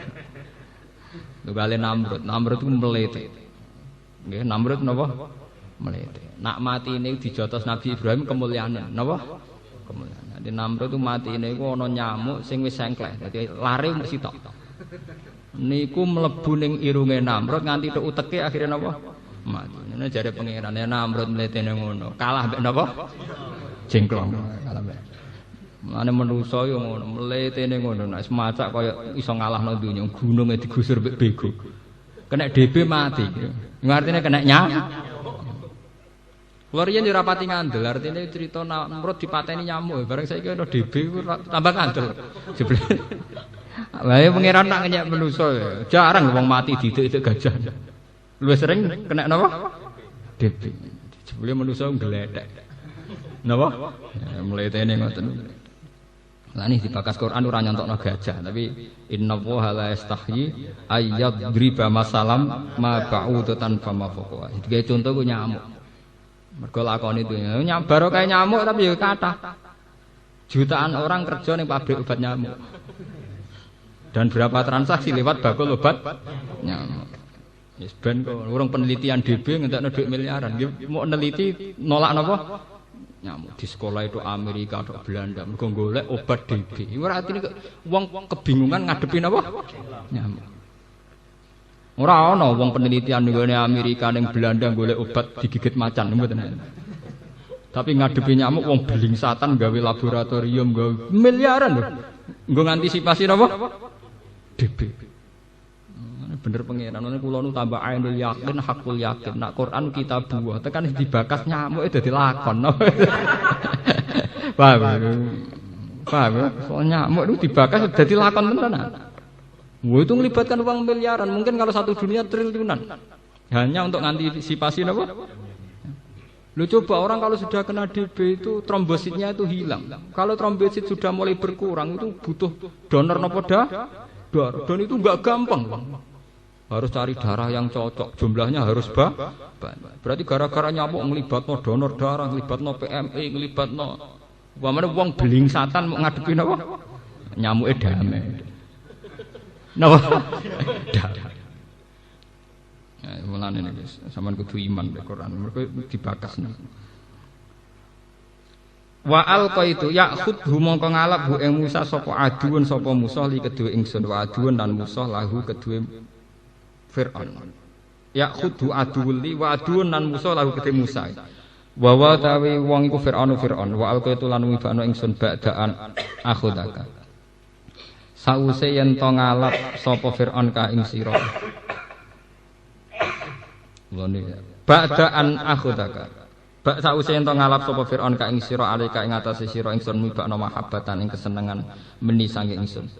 Tugale Namrud ku mlete. Nggih, Namrud napa? Mlete. Nak matine dijotos Nabi Ibrahim kemuliaan. Napa? Kemuliaan. Dadi Namrud ku matine ku ana nyamuk sing wis sengkleh. Dadi lare mung sitok. Niku mlebu ning irunge Namrud nganti tok uteke akhire napa? Mati. Ngene jare pangeran Namrud mletene ngono. Kalah mbek napa? Jengklong. Kalah mbek. Mane manusa yo ngono, mletene ngono. Nek semacak kaya iso ngalahno donya, gununge digusur mbek bego. Kena DB mati. Artine kena Kulo riyen yo ora pati ngandel, artine cerita Namrud dipateni nyamuk, bareng saiki ana DB tambah ngandel. Jebule. Lah ya pangeran nak ngenyek manusa ya. Jarang wong mati didik-didik gajah. Luwih sering kena napa? DB. Jebule manusa nggledek. Napa? Mletene ngoten. Lah niki dibakas Quran ora nyontokno gajah, tapi innallaha la yastahyi ayyadriba masalam ma ba'udatan fama fawqa. Iki contoh ku nyamuk. Mergo lakoni itu nyambar kae nyamuk tapi ya kathah. Jutaan orang kerja ning pabrik obat nyamuk. Dan berapa transaksi lewat bakul obat nyamuk. Wis ben kok urung penelitian DB ngentekno dhuwit miliaran. Nggih mau neliti nolak napa? Nyamuk di sekolah itu Amerika atau Belanda mergo golek obat DB. Ora artine wong kebingungan ngadepi napa? Nyamuk. Ora ana wong penelitian nggone Amerika ning Belanda golek obat digigit macan mboten. Tapi ngadepi nyamuk wong blingsatan gawe laboratorium gawe miliaran lho. Nggo ngantisipasi napa? DB. Bener pangeran ngene kula nu tambah ainul yakin hakul yakin. Nak Quran kita buah tekan dibakas nyamuk dadi lakon. Paham? Paham ya? Soal nyamuk itu dibakas dadi lakon tenan. Wah itu melibatkan uang miliaran, mungkin kalau satu dunia triliunan. Hanya untuk antisipasi apa? Lu coba orang kalau sudah kena DB itu trombositnya itu hilang. Kalau trombosit sudah mulai berkurang itu butuh donor nopo darah. Dan itu enggak gampang. Harus cari darah yang cocok, jumlahnya harus banyak. Berarti gara-gara nyamuk ngelibatno donor darah, ngelibatno PMI, ngelibatno umpamane wong blingsatan mau ngadepi napa? Nyamuke damai. Napa? Damai. Ya, mulane niki sampean kudu iman mek Quran, mergo dibakasna. Wa alqaitu ya'khudhu mongko ngalap hu ing Musa sapa aduun sapa Musa li kedue ingsun wa aduun lan Musa lahu kedue Fir'aun. Ya'khudhu aduun li wa aduun lan Musa lahu kedue Musa. Wa wa tawi wong iku Fir'aun wa alqaitu lan wibano ingsun ba'daan akhudaka. Sause yen to ngalap sapa Fir'aun ka ing sira. Ngene ba'daan akhudaka. Bak sause ento ngalap sapa Firaun ka ing sira alika ing atase sira ingsun mibakno mahabbatan ing kesenengan meni sange ingsun.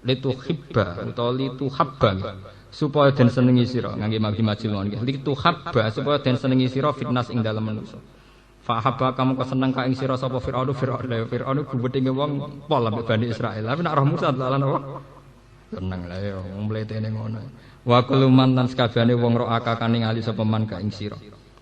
Litu hibba utawa litu habba supaya den senengi sira ngangge magi majul nggih. Litu habba supaya den senengi sira fitnas ing dalem manusa. Fa habba kamu keseneng ka ing sira sapa Firaun ku bedinge wong pol ambek Bani Israil. Tapi nek roh Musa dalan apa? Tenang lah ya wong mletene ngono. Wa kuluman lan sakabehane wong ro akakane ngali sapa man ka ing sira.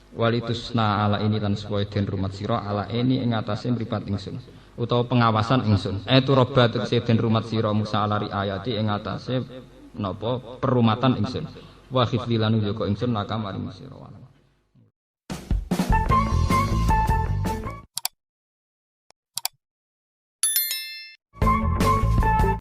Walitusna ala ini lan supaya den rumat sira ala ini ing atase mripat ingsun utawa pengawasan ingsun robat tegese den rumat sira Musa ala ayati ing atase napa perumatan ingsun wa khifdilan jaga ingsun nakam maring sira.